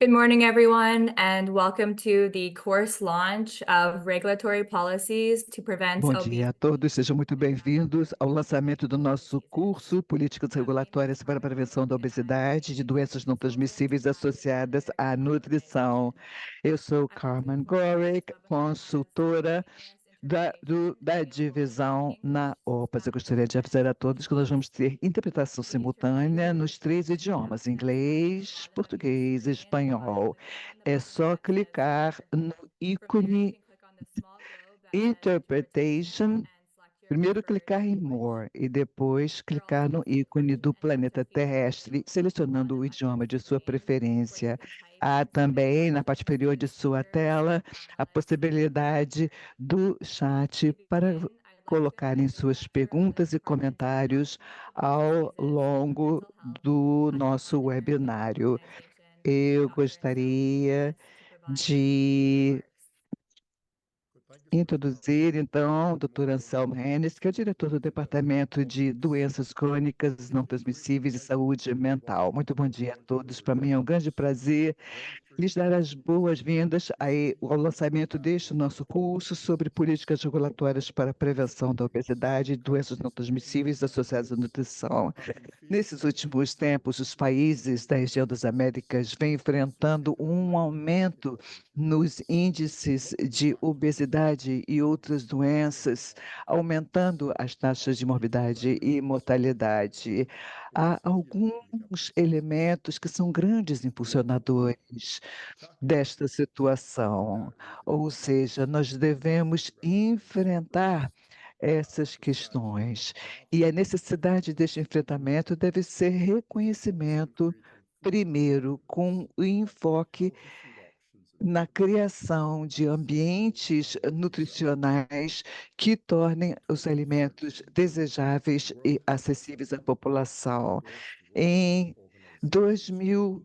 Good morning, everyone, and welcome to the course launch of Regulatory Policies to Prevent Bom Obesity. dia a todos, sejam muito bem-vindos ao lançamento do nosso curso Políticas Regulatórias para a Prevenção da Obesidade e de Doenças Não Transmissíveis Associadas à Nutrição. Eu sou Carmen Gorick, consultora da divisão na OPAS. Eu gostaria de avisar a todos que nós vamos ter interpretação simultânea nos 3 idiomas: inglês, português e espanhol. É só clicar no ícone Interpretation. Primeiro clicar em More e depois clicar no ícone do planeta terrestre, selecionando o idioma de sua preferência. Há também, na parte superior de sua tela, a possibilidade do chat para colocarem suas perguntas e comentários ao longo do nosso webinário. Eu gostaria de introduzir, então, o Dr. Anselmo Hennes, que é o diretor do Departamento de Doenças Crônicas Não Transmissíveis e Saúde Mental. Muito bom dia a todos. Para mim é um grande prazer lhes dar as boas-vindas ao lançamento deste nosso curso sobre políticas regulatórias para a prevenção da obesidade e doenças não transmissíveis associadas à nutrição. Nesses últimos tempos, os países da região das Américas vêm enfrentando um aumento nos índices de obesidade e outras doenças, aumentando as taxas de morbidade e mortalidade. Há alguns elementos que são grandes impulsionadores desta situação, ou seja, nós devemos enfrentar essas questões. E a necessidade deste enfrentamento deve ser reconhecimento, primeiro, com o enfoque na criação de ambientes nutricionais que tornem os alimentos desejáveis e acessíveis à população. Em 2000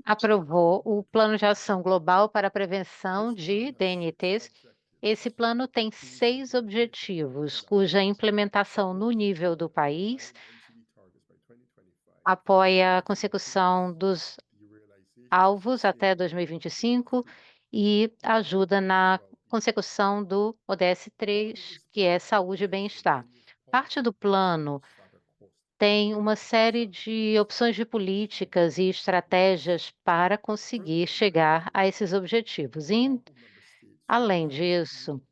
aprovou o Plano de Ação Global para a Prevenção de DNTs. Esse plano tem 6 objetivos, cuja implementação no nível do país apoia a consecução dos alvos até 2025 e ajuda na consecução do ODS 3, que é saúde e bem-estar. Parte do plano tem uma série de opções de políticas e estratégias para conseguir chegar a esses objetivos. Além disso,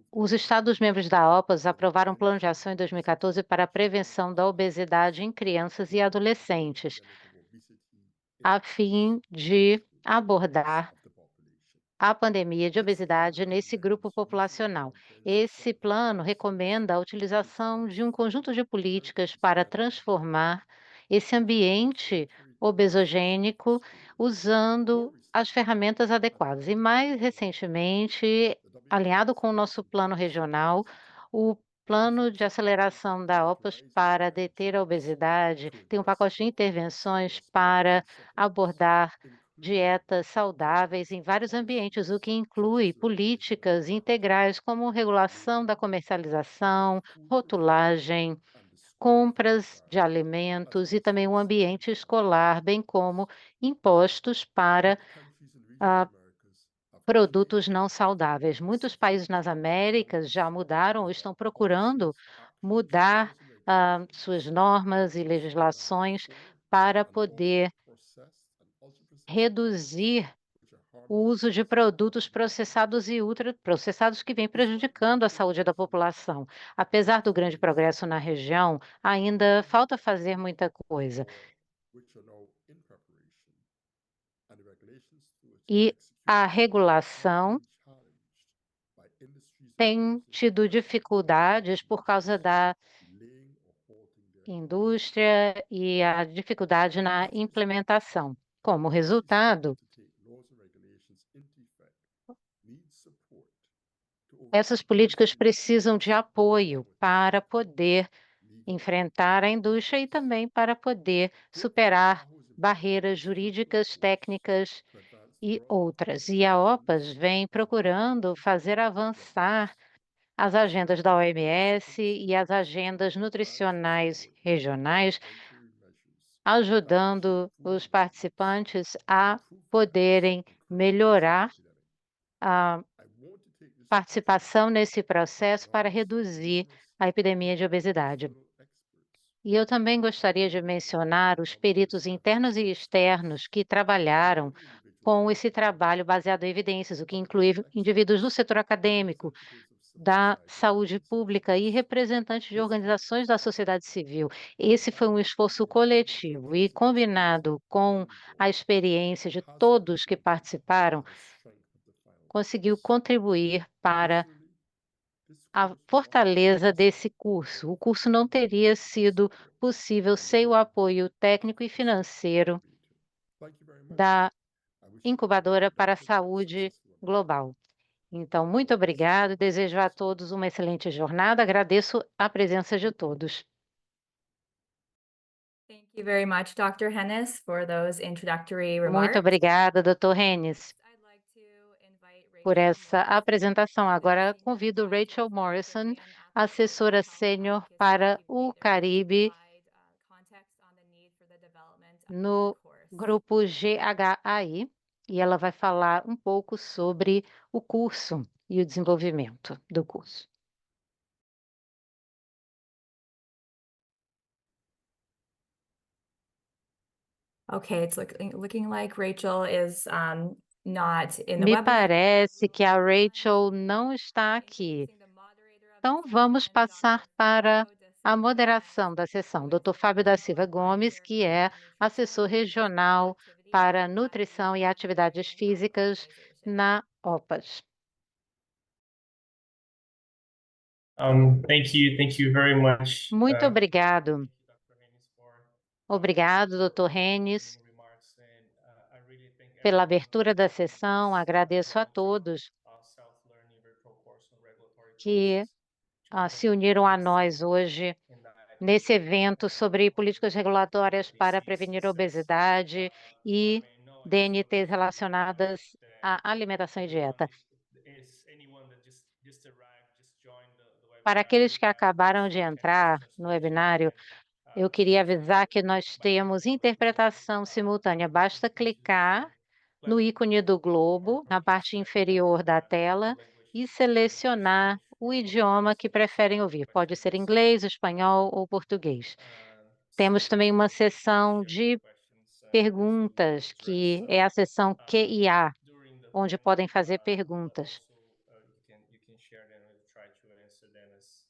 os Estados-membros da OPAS aprovaram um plano de ação em 2014 para a prevenção da obesidade em crianças e adolescentes, a fim de abordar a pandemia de obesidade nesse grupo populacional. Esse plano recomenda a utilização de um conjunto de políticas para transformar esse ambiente obesogênico usando as ferramentas adequadas. E mais recentemente, alinhado com o nosso plano regional, o Plano de Aceleração da OPAS para deter a obesidade tem um pacote de intervenções para abordar dietas saudáveis em vários ambientes, o que inclui políticas integrais como regulação da comercialização, rotulagem, compras de alimentos e também o ambiente escolar, bem como impostos para produtos não saudáveis. Muitos países nas Américas já mudaram ou estão procurando mudar suas normas e legislações para poder reduzir o uso de produtos processados e ultraprocessados que vem prejudicando a saúde da população. Apesar do grande progresso na região, ainda falta fazer muita coisa. E a regulação tem tido dificuldades por causa da indústria e a dificuldade na implementação. Como resultado, essas políticas precisam de apoio para poder enfrentar a indústria e também para poder superar barreiras jurídicas, técnicas e outras. E a OPAS vem procurando fazer avançar as agendas da OMS e as agendas nutricionais regionais ajudando os participantes a poderem melhorar a participação nesse processo para reduzir a epidemia de obesidade. E eu também gostaria de mencionar os peritos internos e externos que trabalharam com esse trabalho baseado em evidências, o que inclui indivíduos do setor acadêmico, da saúde pública e representantes de organizações da sociedade civil. Esse foi um esforço coletivo e, combinado com a experiência de todos que participaram, conseguiu contribuir para a fortaleza desse curso. O curso não teria sido possível sem o apoio técnico e financeiro da Incubadora para a Saúde Global. Então, muito obrigado, desejo a todos uma excelente jornada, agradeço a presença de todos. Thank you very much, Dr. Hennis, for those introductory Muito remarks. obrigada, Dr. Hennis, I'd like to invite por Rachel essa Morrison, apresentação. Agora the convido Senior Rachel Advisor for Morrison, Caribbean Africa assessora Common sênior Caucus, para to o give to Caribe provide, context on the need for the development of the no course. grupo GHAI, e ela vai falar um pouco sobre o curso e o desenvolvimento do curso. Okay, it's looking like Rachel is not in the Me webinar. parece que a Rachel não está aqui. Então, vamos passar para a moderação da sessão. Dr. Fábio da Silva Gomes, que é assessor regional para nutrição e atividades físicas na OPAS. Thank you very much. Muito obrigado. Obrigado, Dr. Hennis, pela abertura da sessão. Agradeço a todos que se uniram a nós hoje nesse evento sobre políticas regulatórias para prevenir a obesidade e DNTs relacionadas à alimentação e dieta. Para aqueles que acabaram de entrar no webinário, eu queria avisar que nós temos interpretação simultânea. Basta clicar no ícone do globo, na parte inferior da tela, e selecionar o idioma que preferem ouvir. Pode ser inglês, espanhol ou português. Temos também uma seção de perguntas, que é a seção Q&A, onde podem fazer perguntas.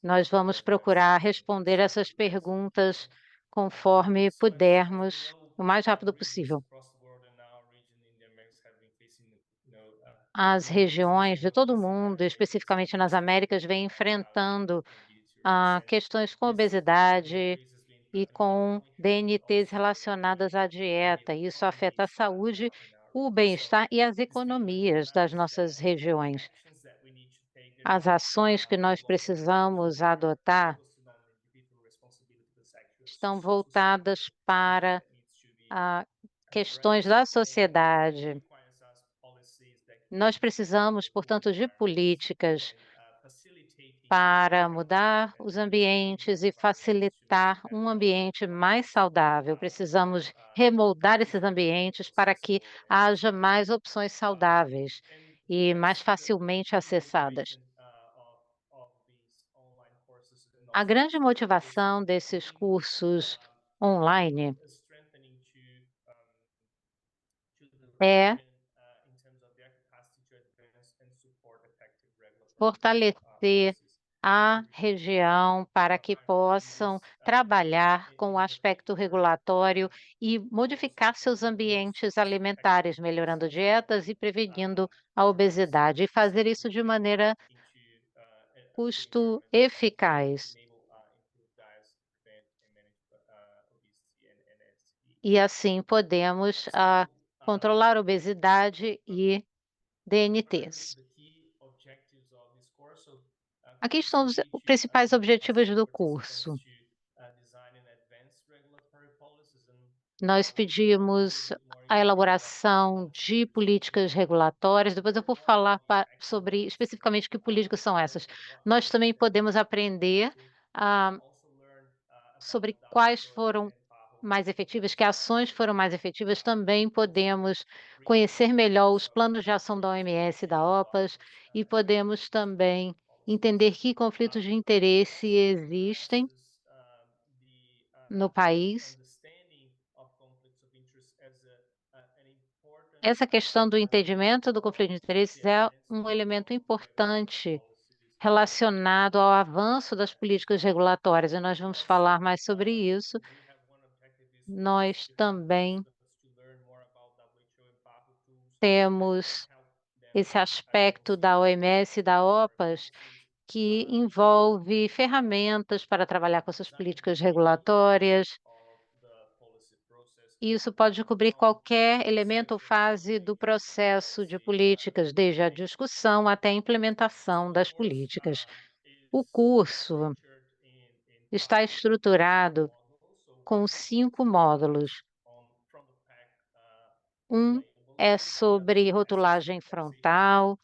Nós vamos procurar responder essas perguntas conforme pudermos, o mais rápido possível. As regiões de todo o mundo, especificamente nas Américas, vêm enfrentando questões com obesidade e com DNTs relacionadas à dieta. Isso afeta a saúde, o bem-estar e as economias das nossas regiões. As ações que nós precisamos adotar estão voltadas para questões da sociedade. Nós precisamos, portanto, de políticas para mudar os ambientes e facilitar um ambiente mais saudável. Precisamos remoldar esses ambientes para que haja mais opções saudáveis e mais facilmente acessadas. A grande motivação desses cursos online é fortalecer a região para que possam trabalhar com o aspecto regulatório e modificar seus ambientes alimentares, melhorando dietas e prevenindo a obesidade, e fazer isso de maneira custo eficaz. E assim podemos controlar a obesidade e DNTs. Aqui estão os principais objetivos do curso. Nós pedimos a elaboração de políticas regulatórias, depois eu vou falar sobre especificamente que políticas são essas. Nós também podemos aprender sobre quais foram mais efetivas, que ações foram mais efetivas, também podemos conhecer melhor os planos de ação da OMS e da OPAS e podemos também entender que conflitos de interesse existem no país. Essa questão do entendimento do conflito de interesses é um elemento importante relacionado ao avanço das políticas regulatórias, e nós vamos falar mais sobre isso. Nós também temos esse aspecto da OMS e da OPAS, que envolve ferramentas para trabalhar com essas políticas regulatórias. Isso pode cobrir qualquer elemento ou fase do processo de políticas, desde a discussão até a implementação das políticas. O curso está estruturado com 5 módulos. Um é sobre rotulagem frontal,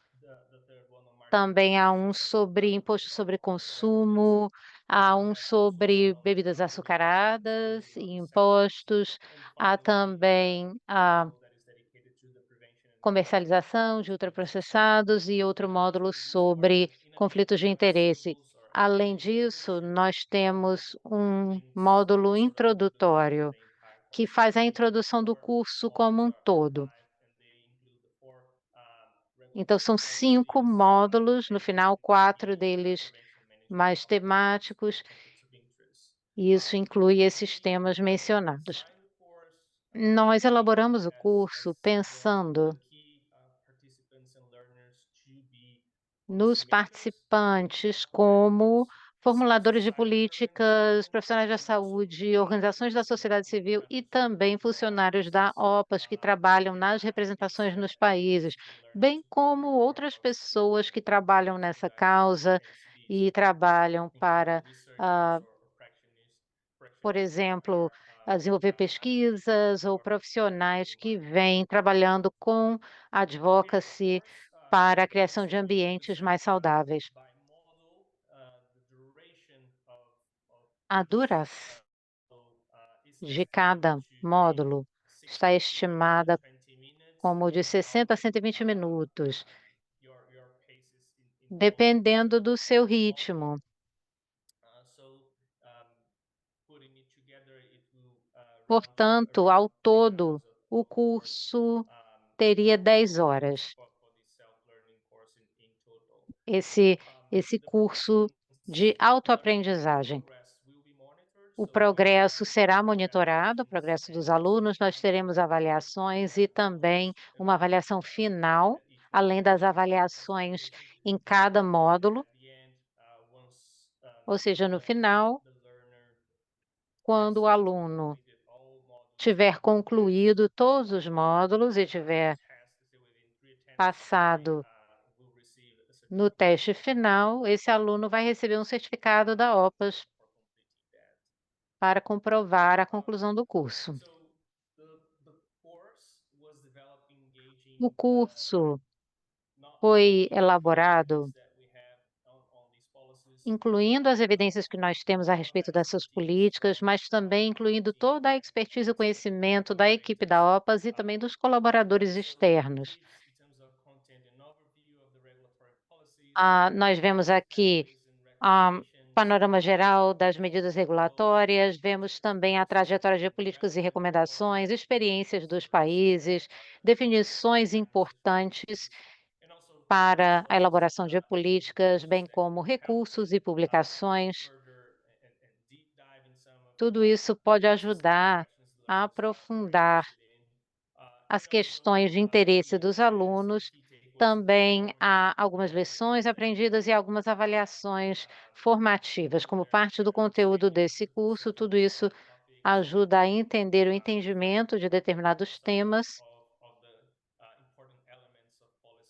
também há um sobre imposto sobre consumo, há um sobre bebidas açucaradas e impostos, há também a comercialização de ultraprocessados e outro módulo sobre conflitos de interesse. Além disso, nós temos um módulo introdutório, que faz a introdução do curso como um todo. Então, são 5 módulos, no final, 4 deles mais temáticos, e isso inclui esses temas mencionados. Nós elaboramos o curso pensando nos participantes como formuladores de políticas, profissionais da saúde, organizações da sociedade civil e também funcionários da OPAS que trabalham nas representações nos países, bem como outras pessoas que trabalham nessa causa e trabalham para, ah, por exemplo, desenvolver pesquisas ou profissionais que vêm trabalhando com advocacy para a criação de ambientes mais saudáveis. A duração de cada módulo está estimada como de 60 a 120 minutos, dependendo do seu ritmo. Portanto, ao todo, o curso teria 10 horas. Esse curso de autoaprendizagem. O progresso será monitorado, o progresso dos alunos, nós teremos avaliações e também uma avaliação final, além das avaliações em cada módulo, ou seja, no final, quando o aluno tiver concluído todos os módulos e tiver passado no teste final, esse aluno vai receber um certificado da OPAS para comprovar a conclusão do curso. O curso foi elaborado incluindo as evidências que nós temos a respeito dessas políticas, mas também incluindo toda a expertise e conhecimento da equipe da OPAS e também dos colaboradores externos. Nós vemos aqui panorama geral das medidas regulatórias, vemos também a trajetória de políticas e recomendações, experiências dos países, definições importantes para a elaboração de políticas, bem como recursos e publicações. Tudo isso pode ajudar a aprofundar as questões de interesse dos alunos. Também há algumas lições aprendidas e algumas avaliações formativas. Como parte do conteúdo desse curso, tudo isso ajuda a entender o entendimento de determinados temas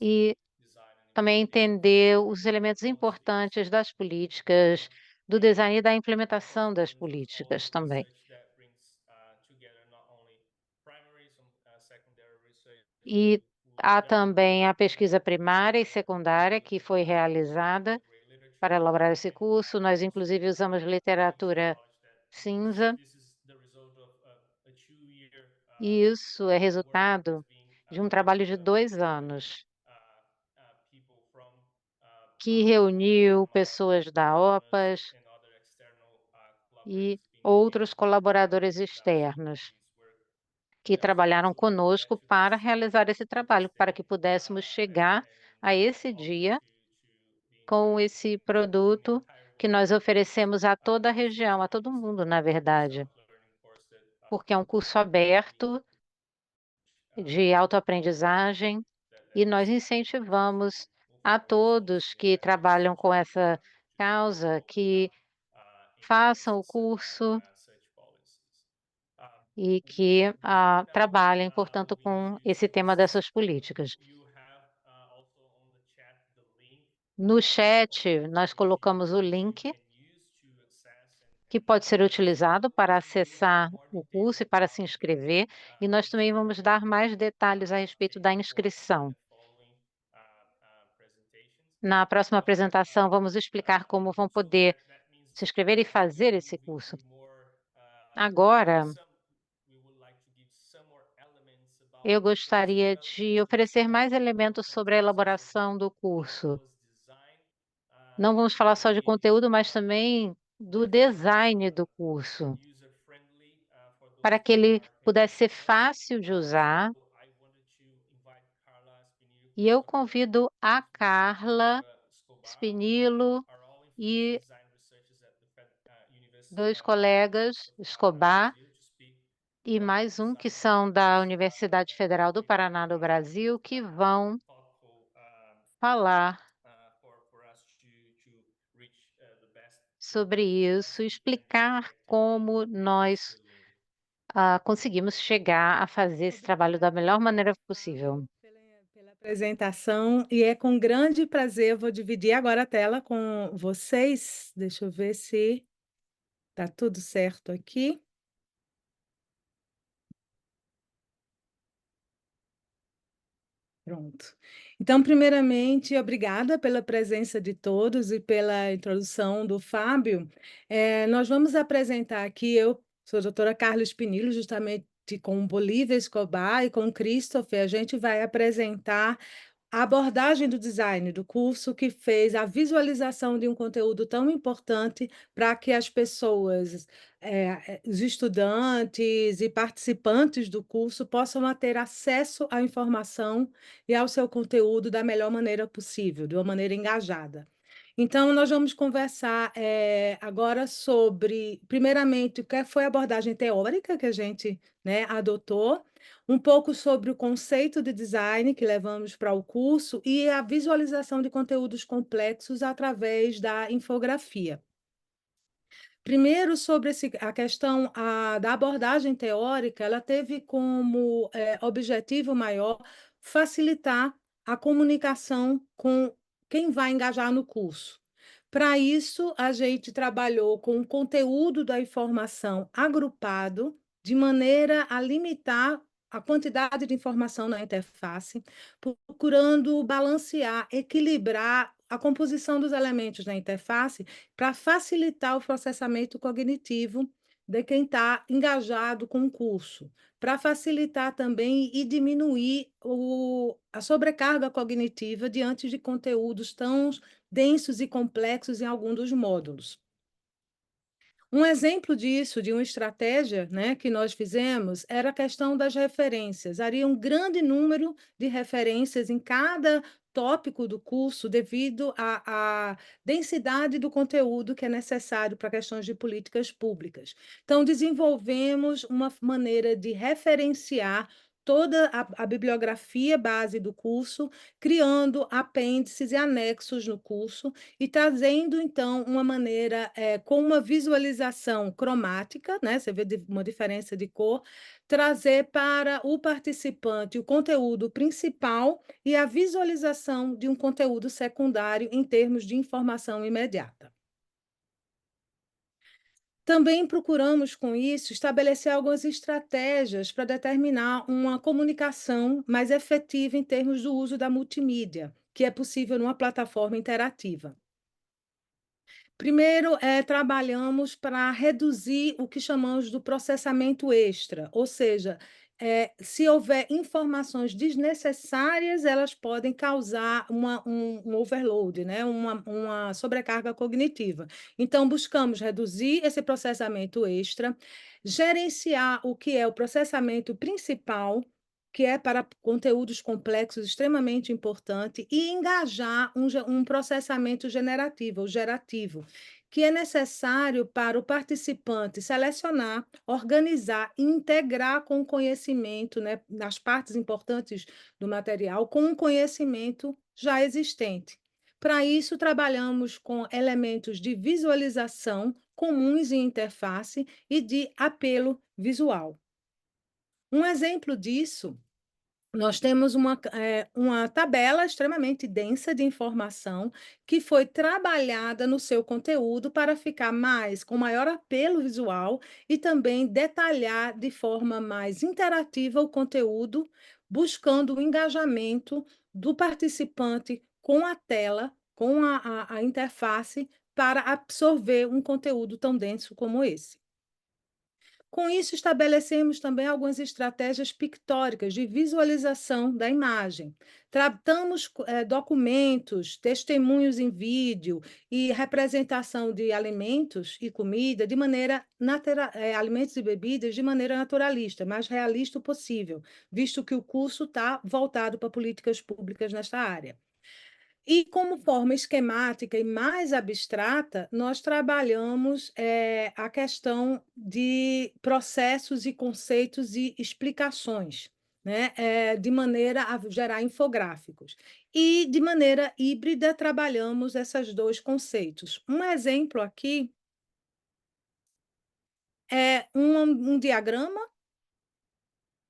e também entender os elementos importantes das políticas, do design e da implementação das políticas também. E há também a pesquisa primária e secundária que foi realizada para elaborar esse curso. Nós, inclusive, usamos literatura cinza E isso é resultado de um trabalho de 2 anos, que reuniu pessoas da OPAS e outros colaboradores externos, que trabalharam conosco para realizar esse trabalho, para que pudéssemos chegar a esse dia com esse produto que nós oferecemos a toda a região, a todo mundo, na verdade, porque é um curso aberto de autoaprendizagem e nós incentivamos a todos que trabalham com essa causa que façam o curso e que trabalhem, portanto, com esse tema dessas políticas. No chat, nós colocamos o link que pode ser utilizado para acessar o curso e para se inscrever, e nós também vamos dar mais detalhes a respeito da inscrição. Na próxima apresentação, vamos explicar como vão poder se inscrever e fazer esse curso. Agora, eu gostaria de oferecer mais elementos sobre a elaboração do curso. Não vamos falar só de conteúdo, mas também do design do curso, para que ele pudesse ser fácil de usar. E eu convido a Carla Spinillo e 2 colegas, Escobar e mais um que são da Universidade Federal do Paraná do Brasil, que vão falar sobre isso, explicar como nós conseguimos chegar a fazer esse trabalho da melhor maneira possível. Pela apresentação, e é com grande prazer, eu vou dividir agora a tela com vocês. Deixa eu ver se está tudo certo aqui. Pronto. Então, primeiramente, obrigada pela presença de todos e pela introdução do Fábio. Nós vamos apresentar aqui, eu sou a doutora Carla Spinillo, justamente com Bolívia Escobar e com Christopher, a gente vai apresentar a abordagem do design do curso que fez a visualização de um conteúdo tão importante para que as pessoas, os estudantes e participantes do curso possam ter acesso à informação e ao seu conteúdo da melhor maneira possível, de uma maneira engajada. Então, nós vamos conversar agora sobre, primeiramente, o que foi a abordagem teórica que a gente, né, adotou, um pouco sobre o conceito de design que levamos para o curso e a visualização de conteúdos complexos através da infografia. Primeiro, sobre a questão da abordagem teórica, ela teve como objetivo maior facilitar a comunicação com quem vai engajar no curso. Para isso, a gente trabalhou com o conteúdo da informação agrupado, de maneira a limitar a quantidade de informação na interface, procurando balancear, equilibrar a composição dos elementos na interface para facilitar o processamento cognitivo de quem está engajado com o curso, para facilitar também e diminuir a sobrecarga cognitiva diante de conteúdos tão densos e complexos em algum dos módulos. Um exemplo disso, de uma estratégia, né, que nós fizemos, era a questão das referências. Havia um grande número de referências em cada tópico do curso, devido à densidade do conteúdo que é necessário para questões de políticas públicas. Então, desenvolvemos uma maneira de referenciar toda a bibliografia base do curso, criando apêndices e anexos no curso, e trazendo, então, uma maneira, com uma visualização cromática, né? Você vê uma diferença de cor, trazer para o participante o conteúdo principal e a visualização de um conteúdo secundário em termos de informação imediata. Também procuramos, com isso, estabelecer algumas estratégias para determinar uma comunicação mais efetiva em termos do uso da multimídia, que é possível numa plataforma interativa. Primeiro, trabalhamos para reduzir o que chamamos do processamento extra, ou seja, se houver informações desnecessárias, elas podem causar um overload, né? Uma sobrecarga cognitiva. Então, buscamos reduzir esse processamento extra, gerenciar o que é o processamento principal, que é para conteúdos complexos extremamente importante, e engajar um processamento generativo, ou gerativo, que é necessário para o participante selecionar, organizar e integrar com o conhecimento, né, nas partes importantes do material, com um conhecimento já existente. Para isso, trabalhamos com elementos de visualização comuns em interface e de apelo visual. Um exemplo disso, nós temos uma tabela extremamente densa de informação que foi trabalhada no seu conteúdo para ficar com maior apelo visual e também detalhar de forma mais interativa o conteúdo, buscando o engajamento do participante com a tela, com a interface, para absorver um conteúdo tão denso como esse. Com isso, estabelecemos também algumas estratégias pictóricas de visualização da imagem. Tratamos documentos, testemunhos em vídeo e representação de alimentos e comida de maneira alimentos e bebidas de maneira naturalista, mais realista possível, visto que o curso está voltado para políticas públicas nesta área. E como forma esquemática e mais abstrata, nós trabalhamos a questão de processos e conceitos e explicações, né? De maneira a gerar infográficos. E, de maneira híbrida, trabalhamos esses dois conceitos. Um exemplo aqui é um diagrama,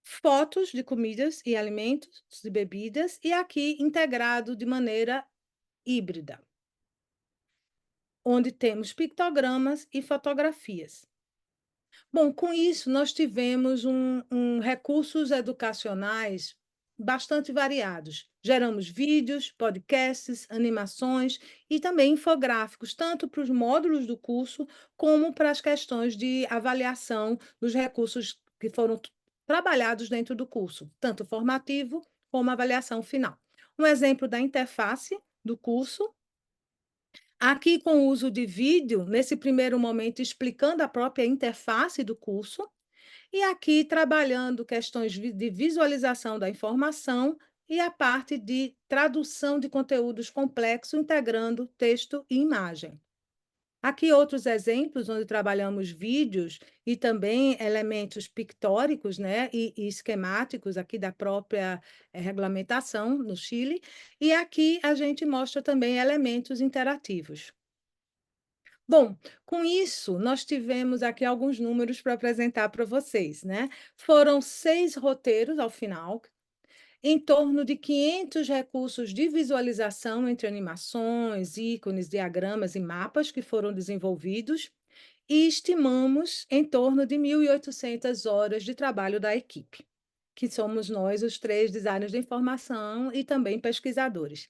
fotos de comidas e alimentos e bebidas, e aqui integrado de maneira híbrida, onde temos pictogramas e fotografias. Bom, com isso, nós tivemos recursos educacionais bastante variados. Geramos vídeos, podcasts, animações e também infográficos, tanto para os módulos do curso, como para as questões de avaliação dos recursos que foram trabalhados dentro do curso, tanto formativo como avaliação final. Um exemplo da interface do curso. Aqui, com o uso de vídeo, nesse primeiro momento, explicando a própria interface do curso, e aqui trabalhando questões de visualização da informação e a parte de tradução de conteúdos complexos, integrando texto e imagem. Aqui outros exemplos onde trabalhamos vídeos e também elementos pictóricos, né, e esquemáticos aqui da própria regulamentação no Chile, e aqui a gente mostra também elementos interativos. Bom, com isso, nós tivemos aqui alguns números para apresentar para vocês, né? Foram 6 roteiros ao final, em torno de 500 recursos de visualização entre animações, ícones, diagramas e mapas que foram desenvolvidos, e estimamos em torno de 1.800 horas de trabalho da equipe, que somos nós, os 3 designers de informação e também pesquisadores.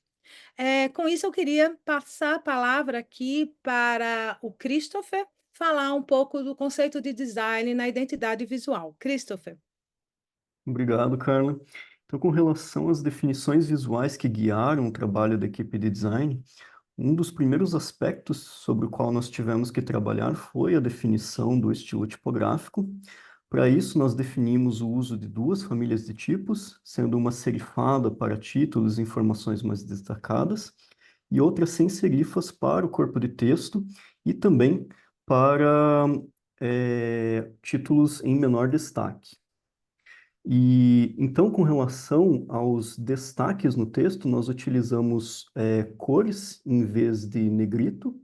Com isso, eu queria passar a palavra aqui para o Christopher, falar um pouco do conceito de design na identidade visual. Christopher. Obrigado, Carla. Então, com relação às definições visuais que guiaram o trabalho da equipe de design, um dos primeiros aspectos sobre o qual nós tivemos que trabalhar foi a definição do estilo tipográfico. Para isso, nós definimos o uso de 2 famílias de tipos, sendo uma serifada para títulos e informações mais destacadas, e outra sem serifas para o corpo de texto e também para títulos em menor destaque. E então, com relação aos destaques no texto, nós utilizamos cores em vez de negrito,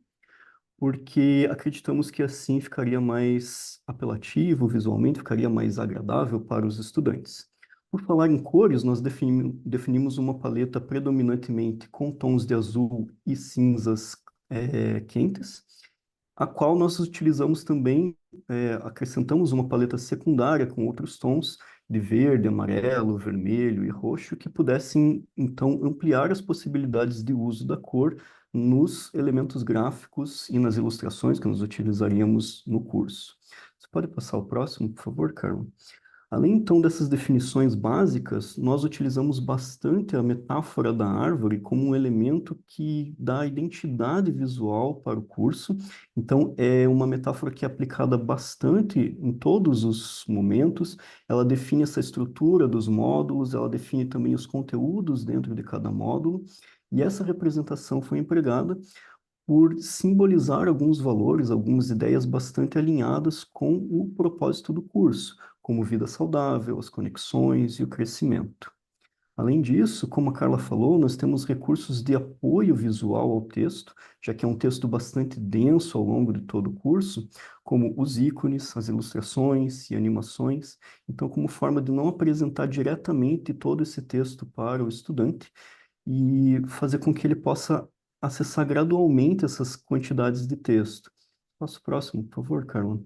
porque acreditamos que assim ficaria mais apelativo visualmente, ficaria mais agradável para os estudantes. Por falar em cores, nós definimos uma paleta predominantemente com tons de azul e cinzas quentes, a qual nós utilizamos também, acrescentamos uma paleta secundária com outros tons de verde, amarelo, vermelho e roxo, que pudessem, então, ampliar as possibilidades de uso da cor nos elementos gráficos e nas ilustrações que nós utilizaríamos no curso. Você pode passar o próximo, por favor, Carla? Além, então, dessas definições básicas, nós utilizamos bastante a metáfora da árvore como um elemento que dá identidade visual para o curso. Então, é uma metáfora que é aplicada bastante em todos os momentos. Ela define essa estrutura dos módulos, ela define também os conteúdos dentro de cada módulo. E essa representação foi empregada por simbolizar alguns valores, algumas ideias bastante alinhadas com o propósito do curso, como vida saudável, as conexões e o crescimento. Além disso, como a Carla falou, nós temos recursos de apoio visual ao texto, já que é um texto bastante denso ao longo de todo o curso, como os ícones, as ilustrações e animações. Então, como forma de não apresentar diretamente todo esse texto para o estudante, e fazer com que ele possa acessar gradualmente essas quantidades de texto. Passo próximo, por favor, Carla.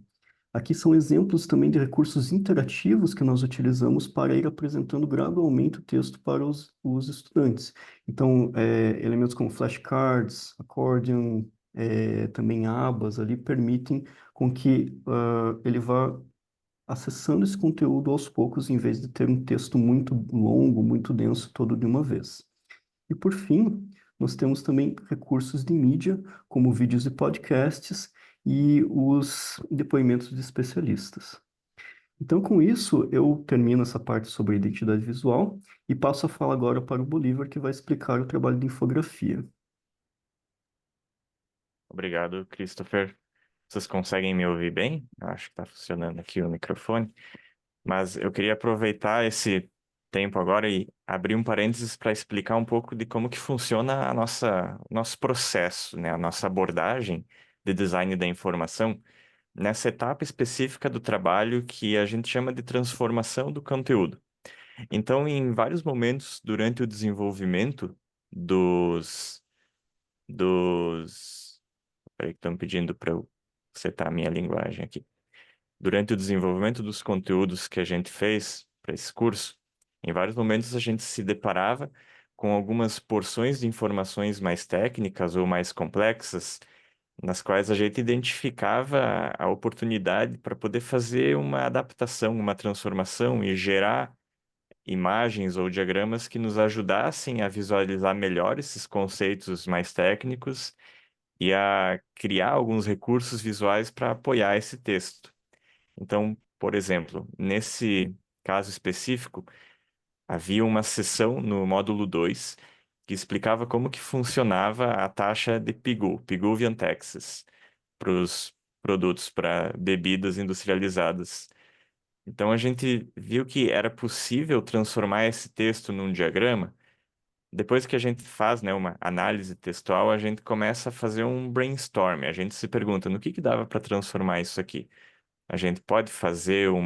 Aqui são exemplos também de recursos interativos que nós utilizamos para ir apresentando gradualmente o texto para os estudantes. Então, elementos como flashcards, accordion, também abas ali permitem com que ele vá acessando esse conteúdo aos poucos, em vez de ter um texto muito longo, muito denso, todo de uma vez. E por fim, nós temos também recursos de mídia, como vídeos e podcasts e os depoimentos de especialistas. Então, com isso, eu termino essa parte sobre a identidade visual e passo a fala agora para o Bolívar, que vai explicar o trabalho de infografia. Obrigado, Christopher. Vocês conseguem me ouvir bem? Eu acho que está funcionando aqui o microfone. Mas eu queria aproveitar esse tempo agora e abrir um parênteses para explicar um pouco de como que funciona o nosso processo, né? A nossa abordagem de design da informação nessa etapa específica do trabalho que a gente chama de transformação do conteúdo. Então, em vários momentos durante o desenvolvimento dos... Peraí que estão pedindo para eu setar a minha linguagem aqui. Durante o desenvolvimento dos conteúdos que a gente fez para esse curso, em vários momentos a gente se deparava com algumas porções de informações mais técnicas ou mais complexas, nas quais a gente identificava a oportunidade para poder fazer uma adaptação, uma transformação e gerar imagens ou diagramas que nos ajudassem a visualizar melhor esses conceitos mais técnicos e a criar alguns recursos visuais para apoiar esse texto. Então, por exemplo, nesse caso específico, havia uma seção no módulo 2 que explicava como que funcionava a taxa de PIGU, Piguvian Taxes, para os produtos para bebidas industrializadas. Então, a gente viu que era possível transformar esse texto num diagrama. Depois que a gente faz, né, uma análise textual, a gente começa a fazer um brainstorm. A gente se pergunta no que dava para transformar isso aqui. A gente pode fazer um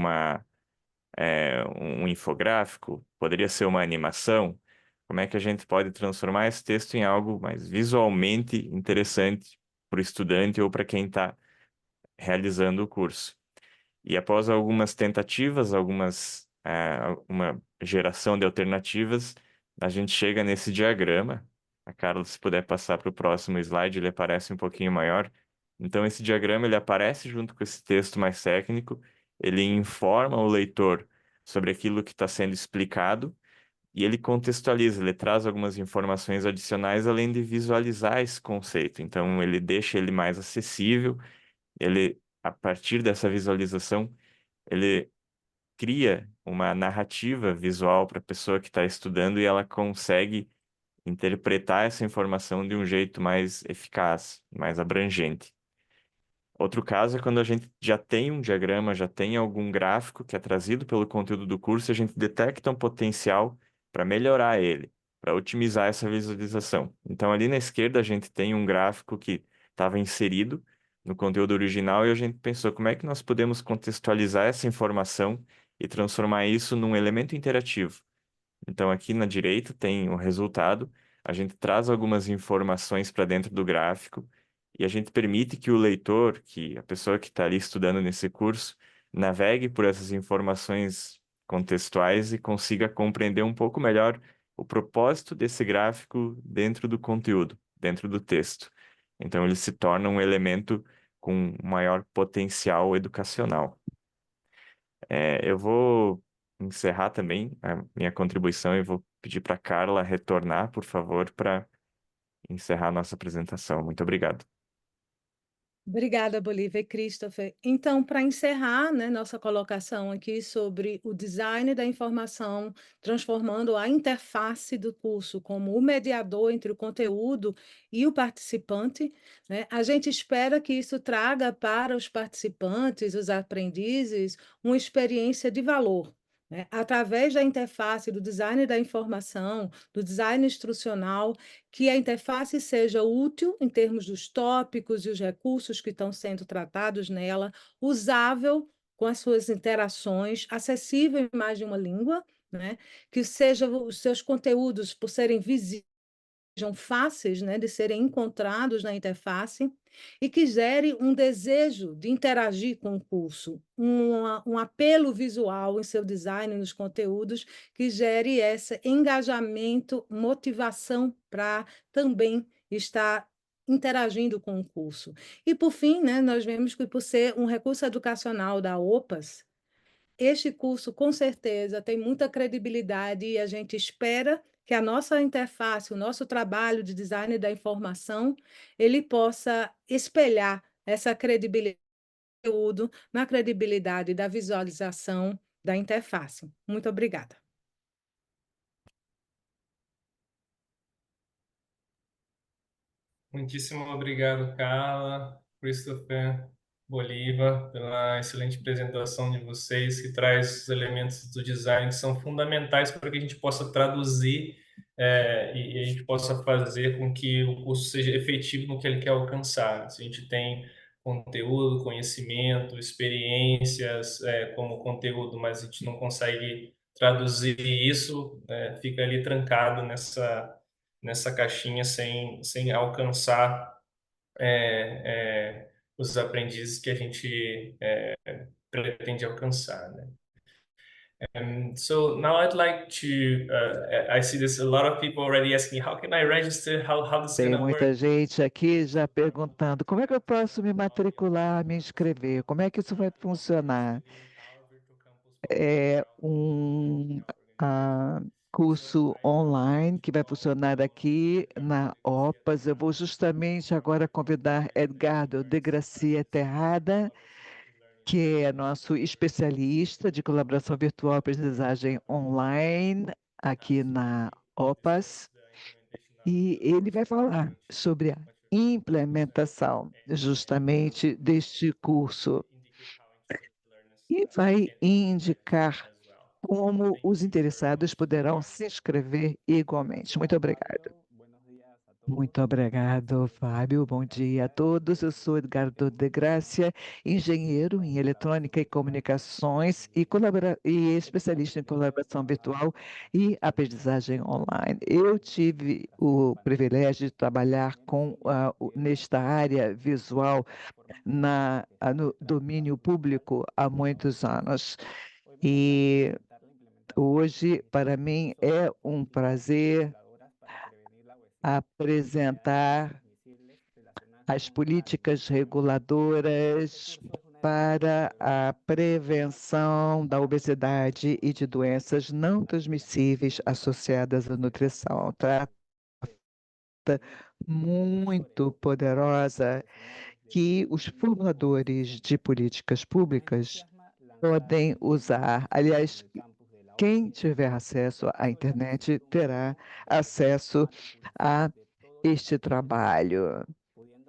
infográfico? Poderia ser uma animação? Como é que a gente pode transformar esse texto em algo mais visualmente interessante para o estudante ou para quem está realizando o curso? E após algumas tentativas, uma geração de alternativas, a gente chega nesse diagrama. A Carla, se puder passar para o próximo slide, ele aparece um pouquinho maior. Então, esse diagrama ele aparece junto com esse texto mais técnico, ele informa o leitor sobre aquilo que está sendo explicado e ele contextualiza, ele traz algumas informações adicionais além de visualizar esse conceito. Então, ele deixa ele mais acessível, ele, a partir dessa visualização, ele cria uma narrativa visual para a pessoa que está estudando e ela consegue interpretar essa informação de um jeito mais eficaz, mais abrangente. Outro caso é quando a gente já tem um diagrama, já tem algum gráfico que é trazido pelo conteúdo do curso, e a gente detecta um potencial para melhorar ele, para otimizar essa visualização. Então, ali na esquerda, a gente tem um gráfico que estava inserido no conteúdo original e a gente pensou como é que nós podemos contextualizar essa informação e transformar isso num elemento interativo. Então, aqui na direita tem o resultado, a gente traz algumas informações para dentro do gráfico e a gente permite que o leitor, que a pessoa que está ali estudando nesse curso, navegue por essas informações contextuais e consiga compreender um pouco melhor o propósito desse gráfico dentro do conteúdo, dentro do texto. Então, ele se torna um elemento com maior potencial educacional. Eu vou encerrar também a minha contribuição e vou pedir para Carla retornar, por favor, para encerrar a nossa apresentação. Muito obrigado. Obrigada, Bolívia e Christopher. Então, para encerrar, né, nossa colocação aqui sobre o design da informação, transformando a interface do curso como o mediador entre o conteúdo e o participante, né, a gente espera que isso traga para os participantes, os aprendizes, uma experiência de valor, né, através da interface, do design da informação, do design instrucional, que a interface seja útil em termos dos tópicos e os recursos que estão sendo tratados nela, usável com as suas interações, acessível em mais de uma língua, né? Que seja os seus conteúdos, por serem visíveis, sejam fáceis, né, de serem encontrados na interface e que gere um desejo de interagir com o curso, um apelo visual em seu design, nos conteúdos, que gere esse engajamento, motivação para também estar interagindo com o curso. E, por fim, né, nós vemos que, por ser um recurso educacional da OPAS, este curso, com certeza, tem muita credibilidade e a gente espera que a nossa interface, o nosso trabalho de design da informação, ele possa espelhar essa credibilidade do conteúdo na credibilidade da visualização da interface. Muito obrigada. Muitíssimo obrigado, Carla, Christopher, Bolívar, pela excelente apresentação de vocês, que traz os elementos do design que são fundamentais para que a gente possa traduzir e a gente possa fazer com que o curso seja efetivo no que ele quer alcançar. Se a gente tem conteúdo, conhecimento, experiências como conteúdo, mas a gente não consegue traduzir isso, fica ali trancado nessa caixinha sem alcançar os aprendizes que a gente pretende alcançar, né? So now I'd like to, I see there's a lot of people already asking, how can I register? How this is Tem gonna work? muita gente aqui já perguntando como é que eu posso me matricular, me inscrever, como é que isso vai funcionar? É um curso online que vai funcionar aqui na OPAS. Eu vou justamente agora convidar Edgardo de Gracia Terrada, que é nosso especialista de colaboração virtual e aprendizagem online aqui na OPAS. E ele vai falar sobre a implementação justamente deste curso e vai indicar como os interessados poderão se inscrever igualmente. Muito obrigado. Muito obrigado, Fábio. Bom dia a todos. Eu sou Edgardo de Gracia, engenheiro em eletrônica e comunicações e especialista em colaboração virtual e aprendizagem online. Eu tive o privilégio de trabalhar nesta área visual no domínio público há muitos anos. E hoje, para mim, é um prazer apresentar as políticas reguladoras para a prevenção da obesidade e de doenças não transmissíveis associadas à nutrição. Trata muito poderosa que os formuladores de políticas públicas podem usar. Aliás, quem tiver acesso à internet terá acesso a este trabalho.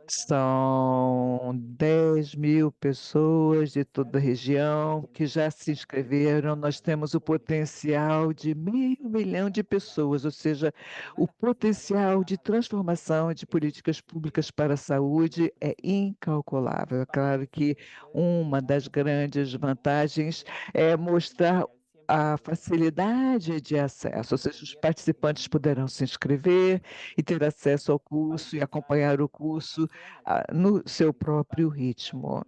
São 10.000 pessoas de toda a região que já se inscreveram. Nós temos o potencial de 500.000 de pessoas, ou seja, o potencial de transformação de políticas públicas para a saúde é incalculável. É claro que uma das grandes vantagens é mostrar a facilidade de acesso, ou seja, os participantes poderão se inscrever e ter acesso ao curso e acompanhar o curso no seu próprio ritmo.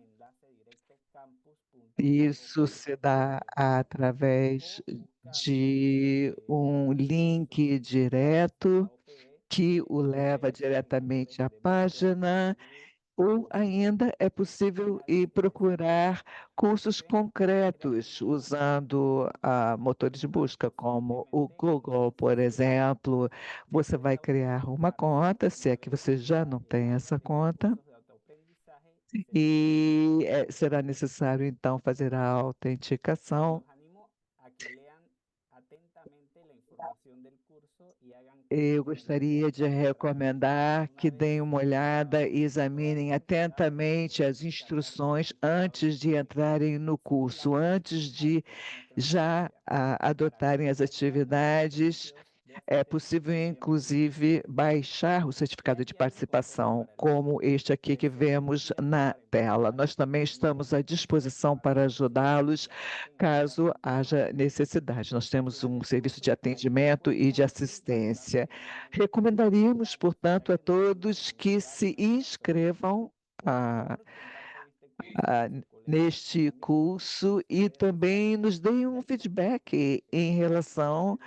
Isso se dá através de um link direto que o leva diretamente à página Ou ainda é possível ir procurar cursos concretos usando motores de busca, como o Google, por exemplo. Você vai criar uma conta, se é que você já não tem essa conta, e será necessário então fazer a autenticação. Eu gostaria de recomendar que deem uma olhada e examinem atentamente as instruções antes de entrarem no curso, antes de já adotarem as atividades. É possível, inclusive, baixar o certificado de participação, como este aqui que vemos na tela. Nós também estamos à disposição para ajudá-los, caso haja necessidade. Nós temos um serviço de atendimento e de assistência. Recomendaríamos, portanto, a todos que se inscrevam ah, neste curso e também nos deem um feedback em relação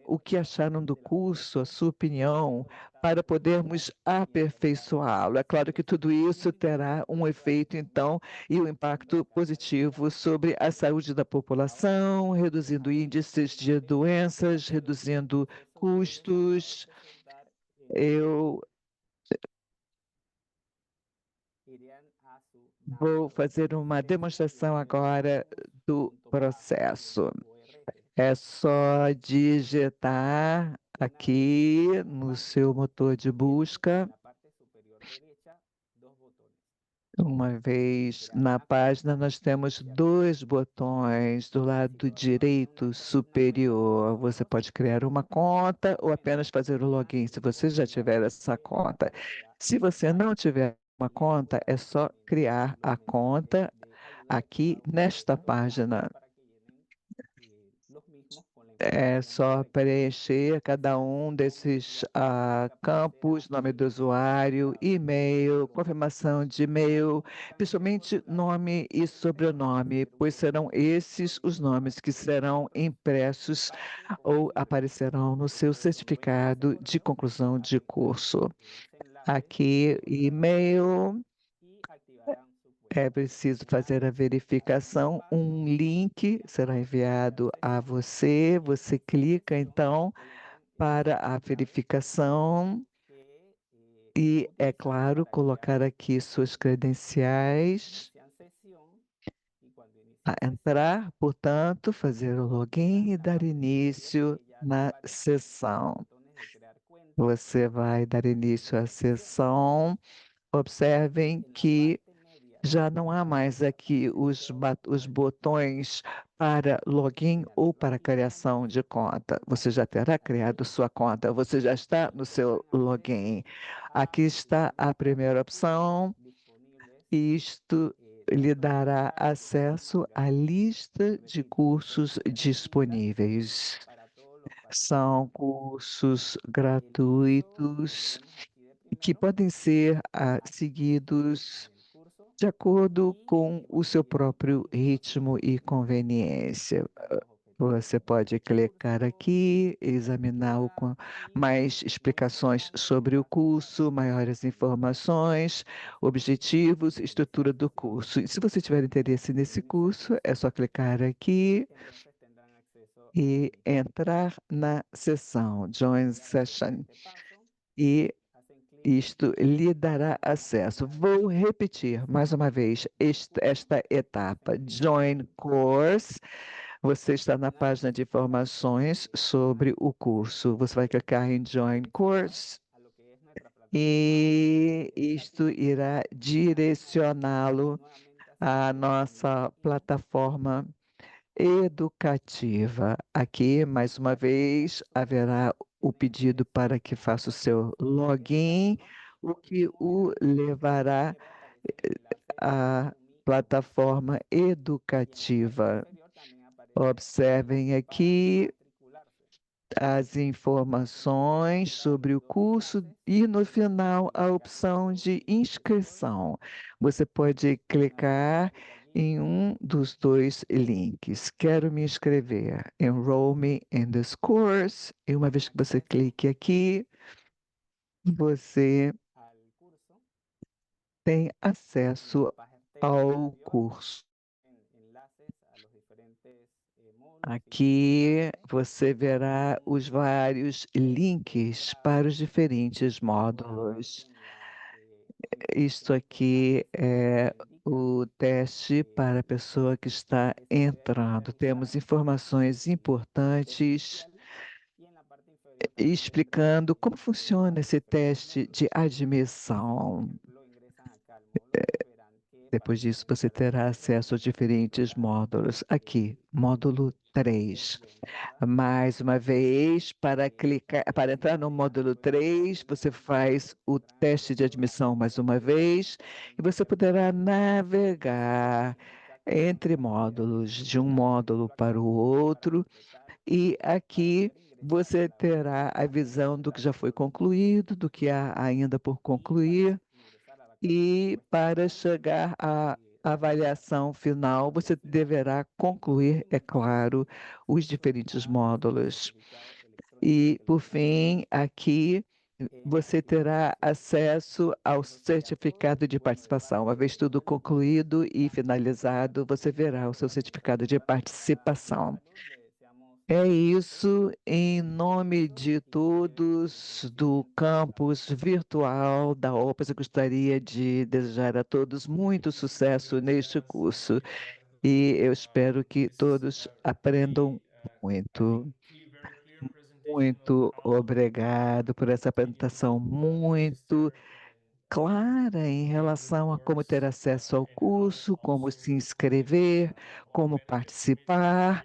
o que acharam do curso, a sua opinião, para podermos aperfeiçoá-lo. É claro que tudo isso terá um efeito, então, e um impacto positivo sobre a saúde da população, reduzindo índices de doenças, reduzindo custos. Eu vou fazer uma demonstração agora do processo. É só digitar aqui no seu motor de busca. Uma vez na página, nós temos dois botões do lado direito superior. Você pode criar uma conta ou apenas fazer o login, se você já tiver essa conta. Se você não tiver uma conta, é só criar a conta aqui nesta página. É só preencher cada um desses campos, nome do usuário, e-mail, confirmação de e-mail, principalmente nome e sobrenome, pois serão esses os nomes que serão impressos ou aparecerão no seu certificado de conclusão de curso. Aqui, e-mail. É preciso fazer a verificação. Um link será enviado a você. Você clica, então, para a verificação e, é claro, colocar aqui suas credenciais. A entrar, portanto, fazer o login e dar início na sessão. Você vai dar início à sessão. Observem que já não há mais aqui os botões para login ou para criação de conta. Você já terá criado sua conta, você já está no seu login. Aqui está a primeira opção. Isto lhe dará acesso à lista de cursos disponíveis. São cursos gratuitos que podem ser seguidos de acordo com o seu próprio ritmo e conveniência. Você pode clicar aqui, examinar mais explicações sobre o curso, maiores informações, objetivos, estrutura do curso. E se você tiver interesse nesse curso, é só clicar aqui e entrar na sessão Join Session. E isto lhe dará acesso. Vou repetir mais uma vez esta etapa. Join Course. Você está na página de informações sobre o curso. Você vai clicar em Join Course e isto irá direcioná-lo à nossa plataforma educativa. Aqui, mais uma vez, haverá o pedido para que faça o seu login, o que o levará à plataforma educativa. Observem aqui as informações sobre o curso e, no final, a opção de inscrição. Você pode clicar em um dos dois links. Quero me inscrever. Enroll me in this course. E uma vez que você clique aqui, você tem acesso ao curso. Aqui você verá os vários links para os diferentes módulos. Isto aqui é o teste para a pessoa que está entrando. Temos informações importantes explicando como funciona esse teste de admissão. Depois disso, você terá acesso a diferentes módulos. Aqui, módulo 3. Mais uma vez, para entrar no módulo 3, você faz o teste de admissão mais uma vez e você poderá navegar entre módulos, de um módulo para o outro, e aqui você terá a visão do que já foi concluído, do que há ainda por concluir, e para chegar à avaliação final, você deverá concluir, é claro, os diferentes módulos. E, por fim, aqui você terá acesso ao certificado de participação. Uma vez tudo concluído e finalizado, você verá o seu certificado de participação. É isso, em nome de todos do campus virtual da OPAS, eu gostaria de desejar a todos muito sucesso neste curso e eu espero que todos aprendam muito. Muito obrigado por essa apresentação muito clara em relação a como ter acesso ao curso, como se inscrever, como participar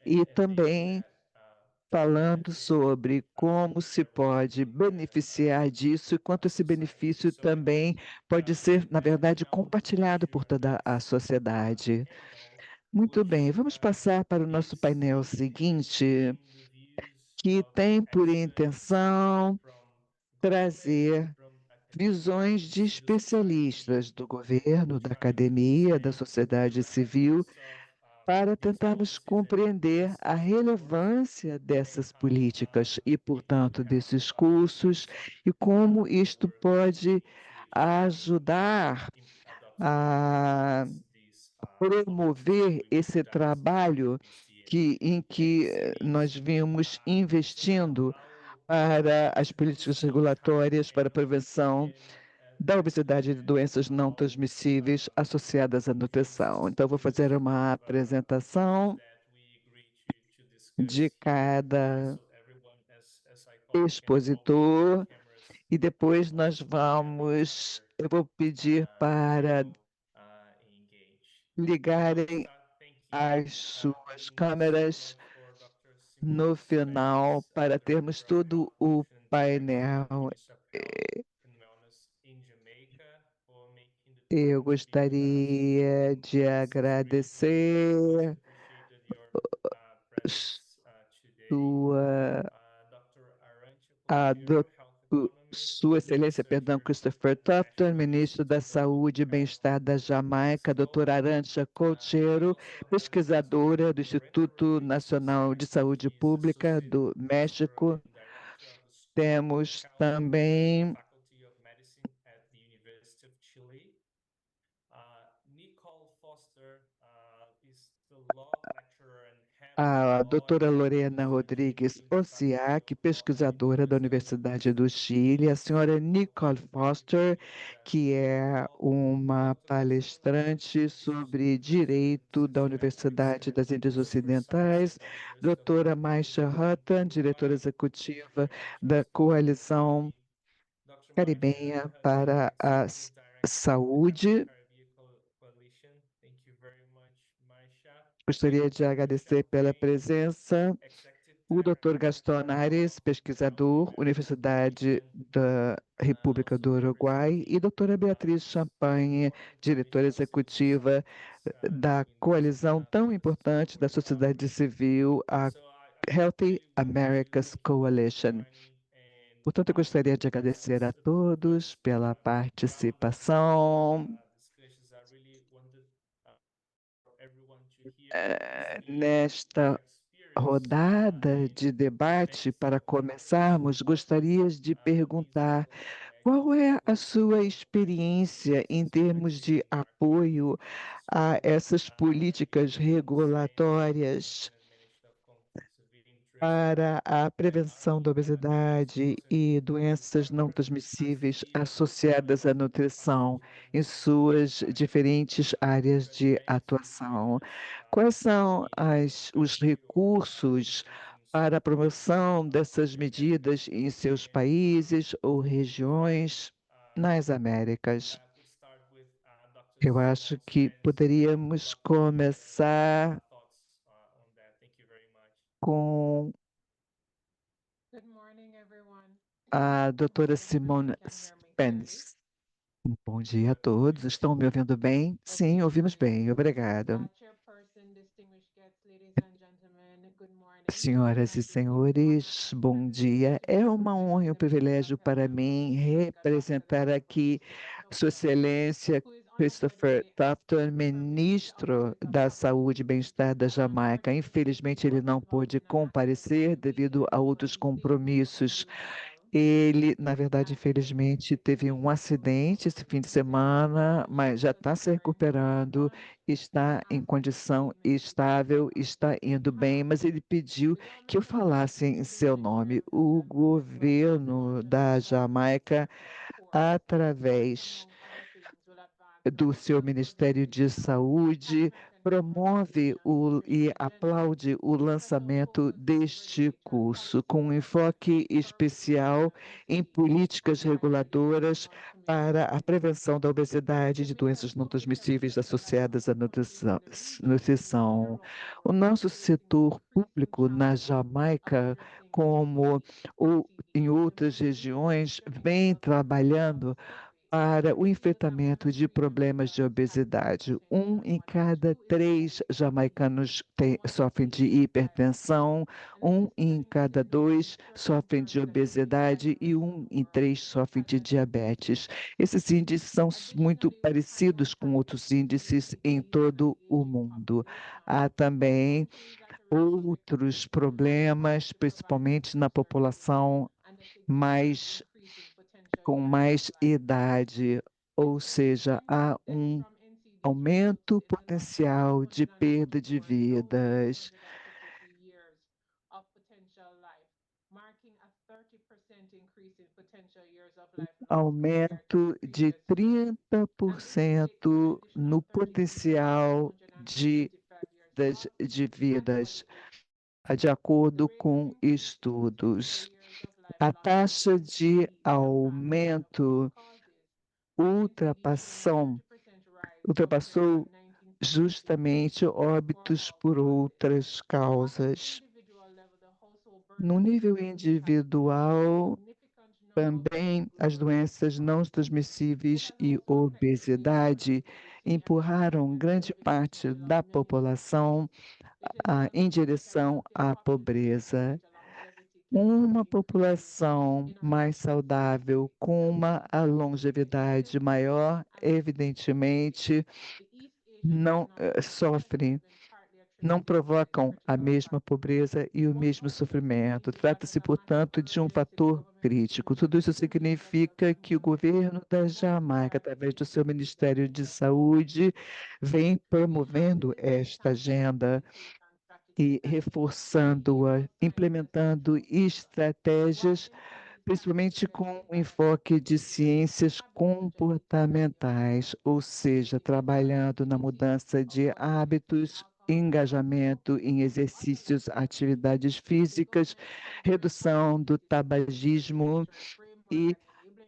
e também falando sobre como se pode beneficiar disso e quanto esse benefício também pode ser, na verdade, compartilhado por toda a sociedade. Muito bem, vamos passar para o nosso painel seguinte, que tem por intenção trazer visões de especialistas do governo, da academia, da sociedade civil, para tentarmos compreender a relevância dessas políticas e, portanto, desses cursos e como isto pode ajudar a promover esse trabalho em que nós vimos investindo para as políticas regulatórias para a prevenção da obesidade e de doenças não transmissíveis associadas à nutrição. Então, vou fazer uma apresentação de cada expositor e depois eu vou pedir para ligarem as suas câmeras no final para termos todo o painel. Eu gostaria de agradecer sua, Sua Excelência, perdão, Christopher Tufton, Ministro da Saúde e Bem-Estar da Jamaica, doutora Arantxa Colchero, pesquisadora do Instituto Nacional de Saúde Pública do México. Temos também a doutora Lorena Rodrigues Osiak, pesquisadora da Universidade do Chile, a senhora Nicole Foster, que é uma palestrante sobre direito da Universidade das Índias Ocidentais, doutora Maisha Hutton, diretora executiva da Coalizão Caribenha para a Saúde. Gostaria de agradecer pela presença o Dr. Gaston Ares, pesquisador, Universidade da República do Uruguai, e doutora Beatriz Champagne, diretora executiva da coalizão tão importante da sociedade civil, a Healthy Americas Coalition. Portanto, eu gostaria de agradecer a todos pela participação nesta rodada de debate, para começarmos, gostaria de perguntar qual é a sua experiência em termos de apoio a essas políticas regulatórias para a prevenção da obesidade e doenças não transmissíveis associadas à nutrição em suas diferentes áreas de atuação? Quais são os recursos para a promoção dessas medidas em seus países ou regiões nas Américas? Eu acho que poderíamos começar com a doutora Simone Spence. Bom dia a todos. Estão me ouvindo bem? Sim, ouvimos bem. Obrigada. Senhoras e senhores, bom dia. É uma honra e um privilégio para mim representar aqui Sua Excelência Christopher Tufton, ministro da Saúde e Bem-Estar da Jamaica. Infelizmente, ele não pôde comparecer devido a outros compromissos. Ele, na verdade, infelizmente, teve um acidente esse fim de semana, mas já está se recuperando, está em condição estável, está indo bem, mas ele pediu que eu falasse em seu nome. O governo da Jamaica, através do seu Ministério de Saúde, promove e aplaude o lançamento deste curso, com um enfoque especial em políticas reguladoras para a prevenção da obesidade e de doenças não transmissíveis associadas à nutrição. O nosso setor público na Jamaica, como em outras regiões, vem trabalhando para o enfrentamento de problemas de obesidade. Um em cada três jamaicanos sofrem de hipertensão, um em cada dois sofrem de obesidade e um em três sofrem de diabetes. Esses índices são muito parecidos com outros índices em todo o mundo. Há também outros problemas, principalmente na população com mais idade, ou seja, há um aumento potencial de perda de vidas, aumento de 30% no potencial de vidas, de acordo com estudos. A taxa de aumento ultrapassou justamente óbitos por outras causas. No nível individual, também as doenças não transmissíveis e obesidade empurraram grande parte da população em direção à pobreza. Uma população mais saudável, com uma longevidade maior, evidentemente, não sofre, não provocam a mesma pobreza e o mesmo sofrimento. Trata-se, portanto, de um fator crítico. Tudo isso significa que o governo da Jamaica, através do seu Ministério de Saúde, vem promovendo esta agenda e reforçando-a, implementando estratégias, principalmente com um enfoque de ciências comportamentais, ou seja, trabalhando na mudança de hábitos, engajamento em exercícios, atividades físicas, redução do tabagismo e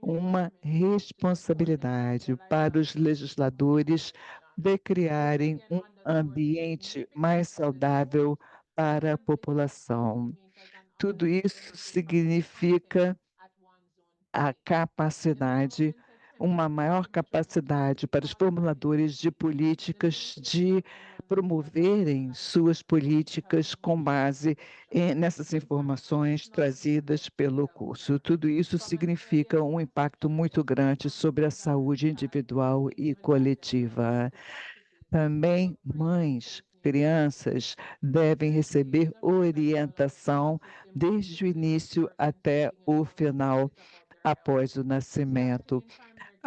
uma responsabilidade para os legisladores de criarem um ambiente mais saudável para a população. Tudo isso significa a capacidade, uma maior capacidade para os formuladores de políticas de promoverem suas políticas com base nessas informações trazidas pelo curso. Tudo isso significa um impacto muito grande sobre a saúde individual e coletiva. Também mães crianças devem receber orientação desde o início até o final, após o nascimento.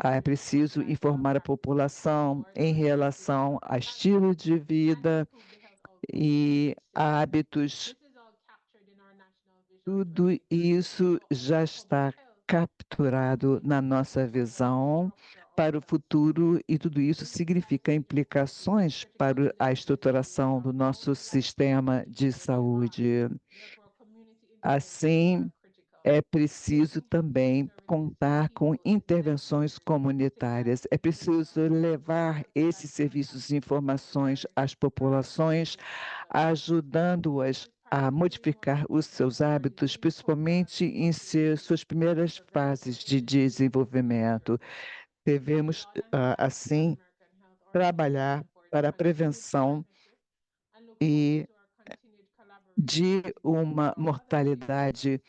É preciso informar a população em relação a estilo de vida e hábitos. Tudo isso já está capturado na nossa visão para o futuro, e tudo isso significa implicações para a estruturação do nosso sistema de saúde. Assim, é preciso também contar com intervenções comunitárias. É preciso levar esses serviços e informações às populações, ajudando-as a modificar os seus hábitos, principalmente em suas primeiras fases de desenvolvimento. Devemos, assim, trabalhar para a prevenção e de uma mortalidade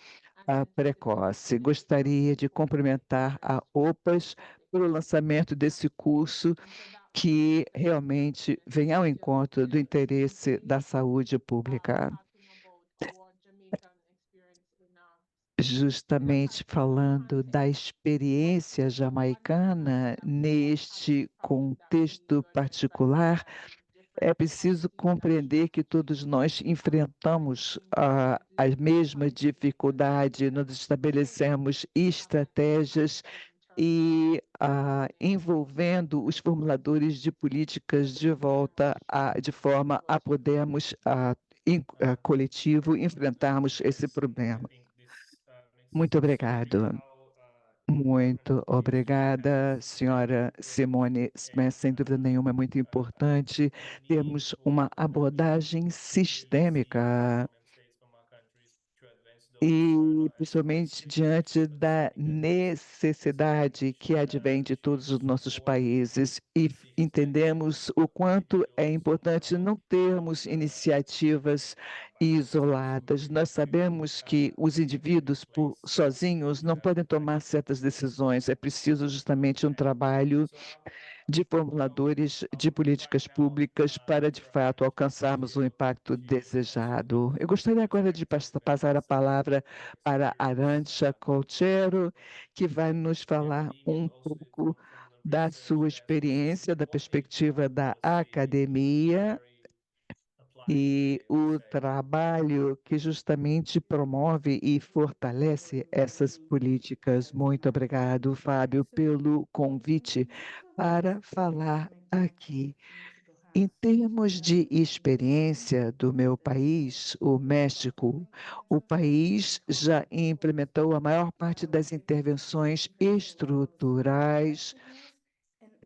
precoce. Gostaria de cumprimentar a OPAS pelo lançamento desse curso que realmente vem ao encontro do interesse da saúde pública. Justamente falando da experiência jamaicana neste contexto particular, é preciso compreender que todos nós enfrentamos a mesma dificuldade, nós estabelecemos estratégias e envolvendo os formuladores de políticas de volta, de forma a podermos, coletivo, enfrentarmos esse problema. Muito obrigado. Muito obrigada, senhora Simone Smith. Sem dúvida nenhuma, é muito importante termos uma abordagem sistêmica e principalmente diante da necessidade que advém de todos os nossos países, e entendemos o quanto é importante não termos iniciativas isoladas. Nós sabemos que os indivíduos sozinhos não podem tomar certas decisões, é preciso justamente um trabalho de formuladores de políticas públicas para, de fato, alcançarmos o impacto desejado. Eu gostaria agora de passar a palavra para Arantxa Colchero, que vai nos falar um pouco da sua experiência, da perspectiva da academia e o trabalho que justamente promove e fortalece essas políticas. Muito obrigado, Fábio, pelo convite para falar aqui. Em termos de experiência do meu país, o México, o país já implementou a maior parte das intervenções estruturais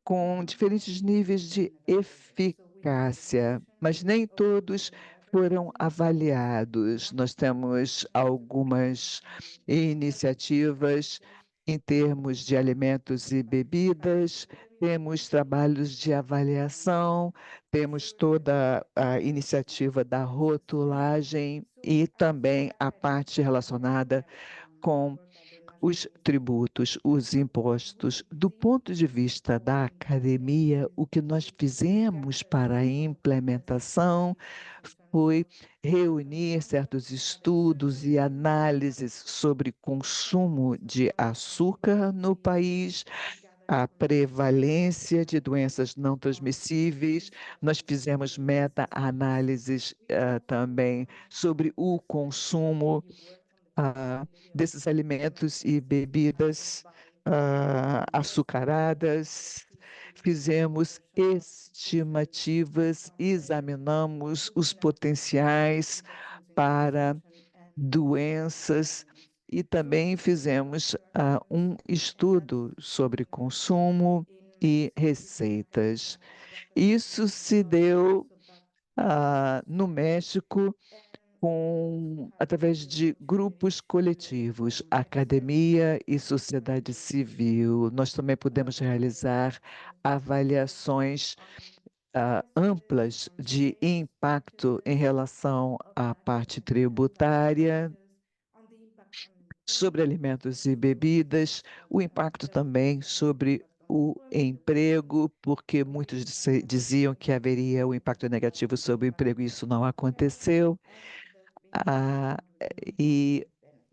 com diferentes níveis de eficácia, mas nem todos foram avaliados. Nós temos algumas iniciativas em termos de alimentos e bebidas, temos trabalhos de avaliação, temos toda a iniciativa da rotulagem e também a parte relacionada com os tributos, os impostos. Do ponto de vista da academia, o que nós fizemos para a implementação foi reunir certos estudos e análises sobre consumo de açúcar no país, a prevalência de doenças não transmissíveis. Nós fizemos meta-análises também sobre o consumo desses alimentos e bebidas açucaradas. Fizemos estimativas, examinamos os potenciais para doenças e também fizemos um estudo sobre consumo e receitas. Isso se deu no México através de grupos coletivos, academia e sociedade civil. Nós também podemos realizar avaliações amplas de impacto em relação à parte tributária, sobre alimentos e bebidas, o impacto também sobre o emprego, porque muitos diziam que haveria um impacto negativo sobre o emprego, e isso não aconteceu. Ah, e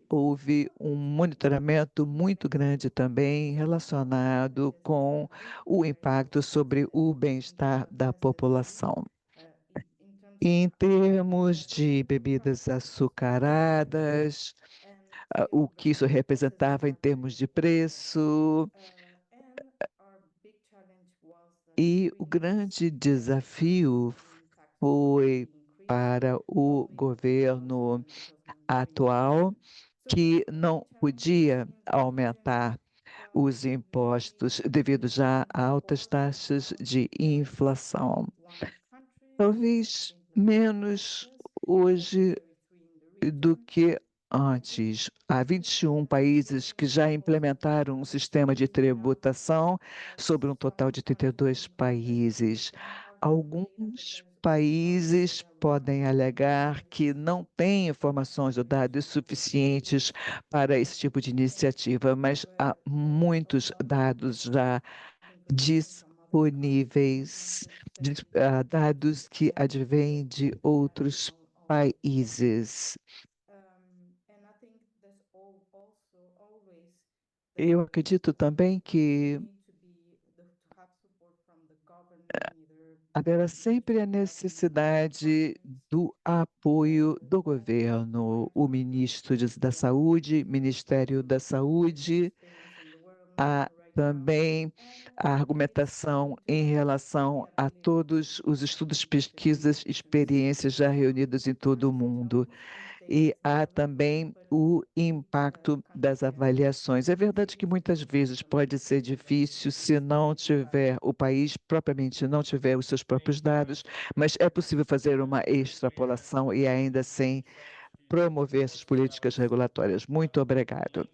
houve um monitoramento muito grande também relacionado com o impacto sobre o bem-estar da população. Em termos de bebidas açucaradas, o que isso representava em termos de preço, e o grande desafio foi para o governo atual, que não podia aumentar os impostos devido já a altas taxas de inflação. Talvez menos hoje do que antes. Há 21 países que já implementaram um sistema de tributação sobre um total de 32 países. Alguns países podem alegar que não têm informações ou dados suficientes para esse tipo de iniciativa, mas há muitos dados já disponíveis, dados que advêm de outros países. Eu acredito também que haverá sempre a necessidade do apoio do governo, o ministro da Saúde, Ministério da Saúde, há também a argumentação em relação a todos os estudos, pesquisas, experiências já reunidas em todo o mundo. E há também o impacto das avaliações. É verdade que muitas vezes pode ser difícil se não tiver, o país propriamente não tiver os seus próprios dados, mas é possível fazer uma extrapolação e ainda assim promover essas políticas regulatórias. Muito obrigado.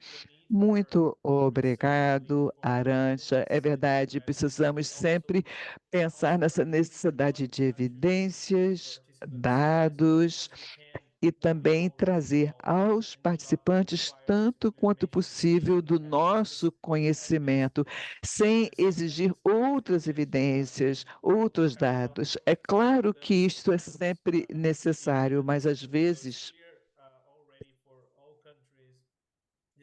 Muito obrigado, Arantxa. É verdade, precisamos sempre pensar nessa necessidade de evidências, dados, e também trazer aos participantes tanto quanto possível do nosso conhecimento, sem exigir outras evidências, outros dados. É claro que isso é sempre necessário, mas às vezes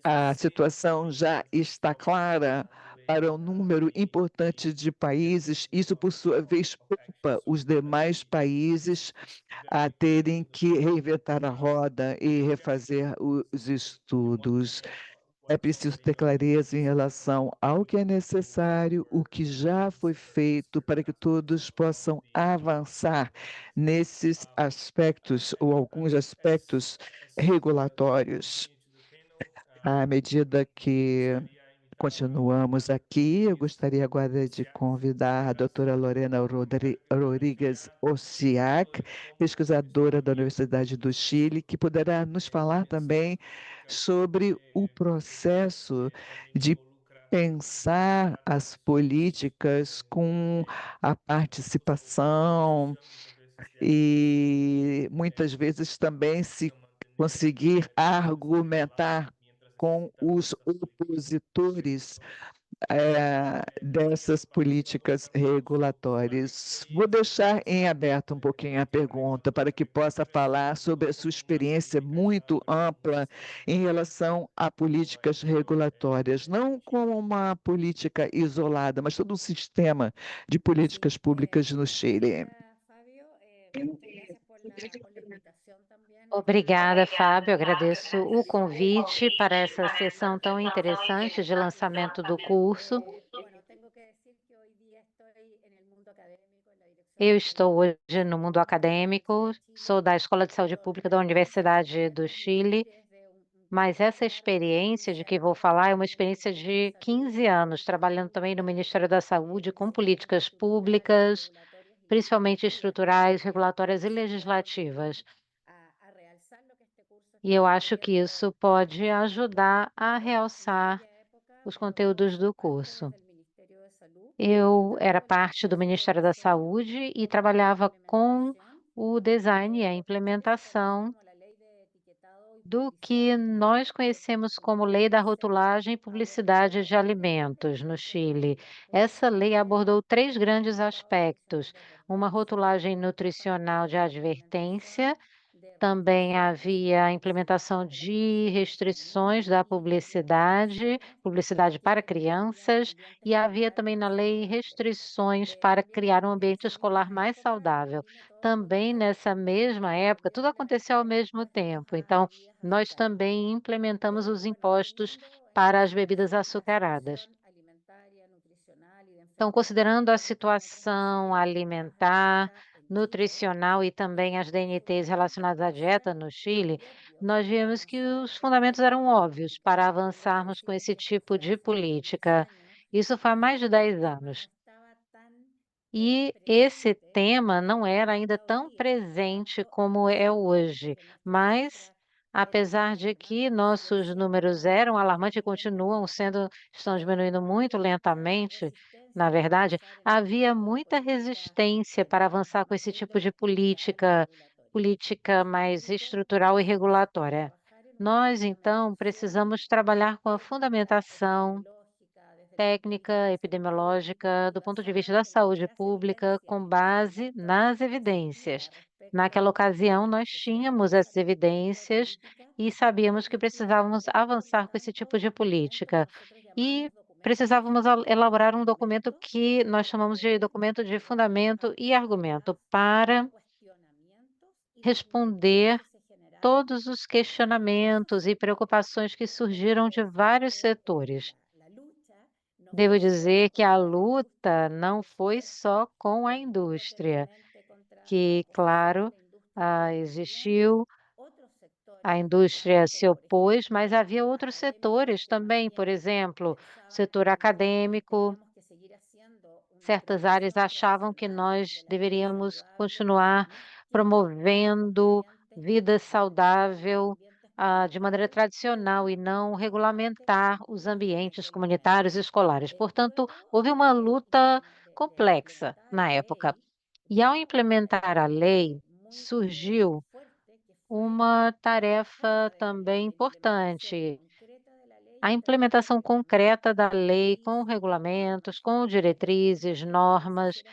a situação já está clara para um número importante de países. Isso, por sua vez, poupa os demais países a terem que reinventar a roda e refazer os estudos. É preciso ter clareza em relação ao que é necessário, o que já foi feito, para que todos possam avançar nesses aspectos ou alguns aspectos regulatórios. À medida que continuamos aqui, eu gostaria agora de convidar a doutora Lorena Rodrigues Osiak, pesquisadora da Universidade do Chile, que poderá nos falar também sobre o processo de pensar as políticas com a participação e muitas vezes também se conseguir argumentar com os opositores dessas políticas regulatórias. Vou deixar em aberto um pouquinho a pergunta para que possa falar sobre a sua experiência muito ampla em relação a políticas regulatórias, não como uma política isolada, mas todo um sistema de políticas públicas no Chile. Obrigada, Fábio. Agradeço o convite para essa sessão tão interessante de lançamento do curso. Eu estou hoje no mundo acadêmico, sou da Escola de Saúde Pública da Universidade do Chile, mas essa experiência de que vou falar é uma experiência de 15 anos, trabalhando também no Ministério da Saúde com políticas públicas, principalmente estruturais, regulatórias e legislativas. E eu acho que isso pode ajudar a realçar os conteúdos do curso. Eu era parte do Ministério da Saúde e trabalhava com o design e a implementação do que nós conhecemos como Lei da Rotulagem e Publicidade de Alimentos no Chile. Essa lei abordou 3 grandes aspectos: uma rotulagem nutricional de advertência, também havia a implementação de restrições da publicidade para crianças, e havia também na lei restrições para criar um ambiente escolar mais saudável. Também nessa mesma época, tudo aconteceu ao mesmo tempo, então nós também implementamos os impostos para as bebidas açucaradas. Então, considerando a situação alimentar, nutricional e também as DNTs relacionadas à dieta no Chile, nós vimos que os fundamentos eram óbvios para avançarmos com esse tipo de política. Isso foi há mais de 10 anos. E esse tema não era ainda tão presente como é hoje, mas apesar de que nossos números eram alarmantes e continuam sendo, estão diminuindo muito lentamente, na verdade, havia muita resistência para avançar com esse tipo de política mais estrutural e regulatória. Nós, então, precisamos trabalhar com a fundamentação técnica, epidemiológica, do ponto de vista da saúde pública, com base nas evidências. Naquela ocasião, nós tínhamos essas evidências e sabíamos que precisávamos avançar com esse tipo de política. E precisávamos elaborar um documento que nós chamamos de documento de fundamento e argumento para responder todos os questionamentos e preocupações que surgiram de vários setores. Devo dizer que a luta não foi só com a indústria, que, claro, existiu, a indústria se opôs, mas havia outros setores também, por exemplo, o setor acadêmico. Certas áreas achavam que nós deveríamos continuar promovendo vida saudável, de maneira tradicional e não regulamentar os ambientes comunitários e escolares. Portanto, houve uma luta complexa na época. E ao implementar a lei, surgiu uma tarefa também importante: a implementação concreta da lei com regulamentos, com diretrizes, normas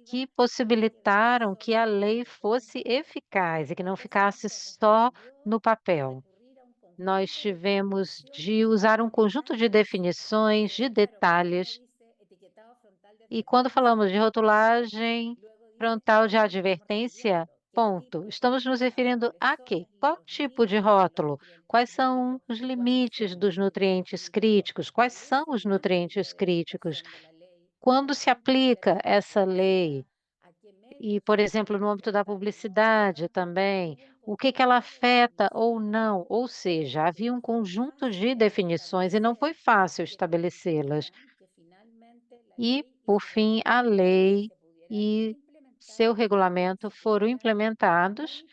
que possibilitaram que a lei fosse eficaz e que não ficasse só no papel. Nós tivemos de usar um conjunto de definições, de detalhes, e quando falamos de rotulagem frontal de advertência, ponto. Estamos nos referindo a quê? Qual tipo de rótulo? Quais são os limites dos nutrientes críticos? Quais são os nutrientes críticos? Quando se aplica essa lei? E, por exemplo, no âmbito da publicidade também, o que ela afeta ou não? Ou seja, havia um conjunto de definições e não foi fácil estabelecê-las. E, por fim, a lei e seu regulamento foram implementados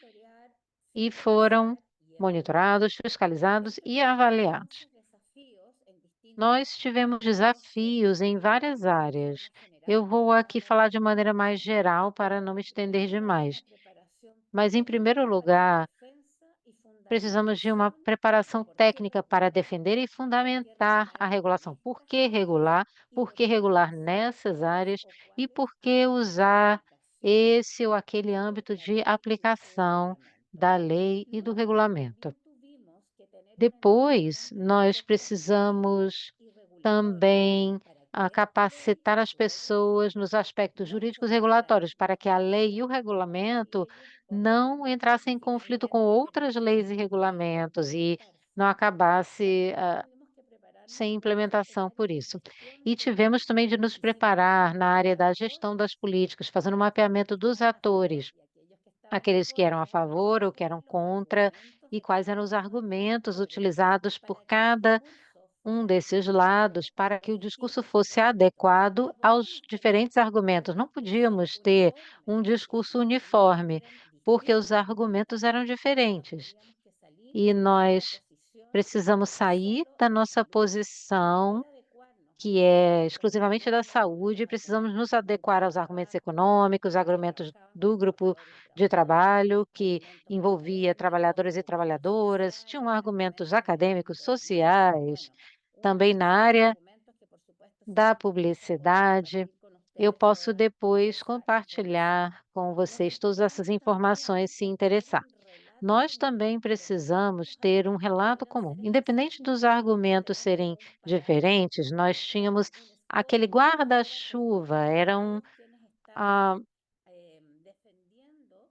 e foram monitorados, fiscalizados e avaliados. Nós tivemos desafios em várias áreas. Eu vou aqui falar de maneira mais geral para não me estender demais. Mas, em primeiro lugar, precisamos de uma preparação técnica para defender e fundamentar a regulação. Por que regular? Por que regular nessas áreas? E por que usar esse ou aquele âmbito de aplicação da lei e do regulamento? Depois, nós precisamos também capacitar as pessoas nos aspectos jurídicos e regulatórios, para que a lei e o regulamento não entrassem em conflito com outras leis e regulamentos e não acabasse sem implementação por isso. E tivemos também de nos preparar na área da gestão das políticas, fazendo um mapeamento dos atores, aqueles que eram a favor ou que eram contra, e quais eram os argumentos utilizados por cada um desses lados para que o discurso fosse adequado aos diferentes argumentos. Não podíamos ter um discurso uniforme, porque os argumentos eram diferentes. E nós precisamos sair da nossa posição que é exclusivamente da saúde, e precisamos nos adequar aos argumentos econômicos, argumentos do grupo de trabalho, que envolvia trabalhadores e trabalhadoras, tinham argumentos acadêmicos, sociais, também na área da publicidade. Eu posso depois compartilhar com vocês todas essas informações se interessar. Nós também precisamos ter um relato comum. Independente dos argumentos serem diferentes, nós tínhamos aquele guarda-chuva, era ah,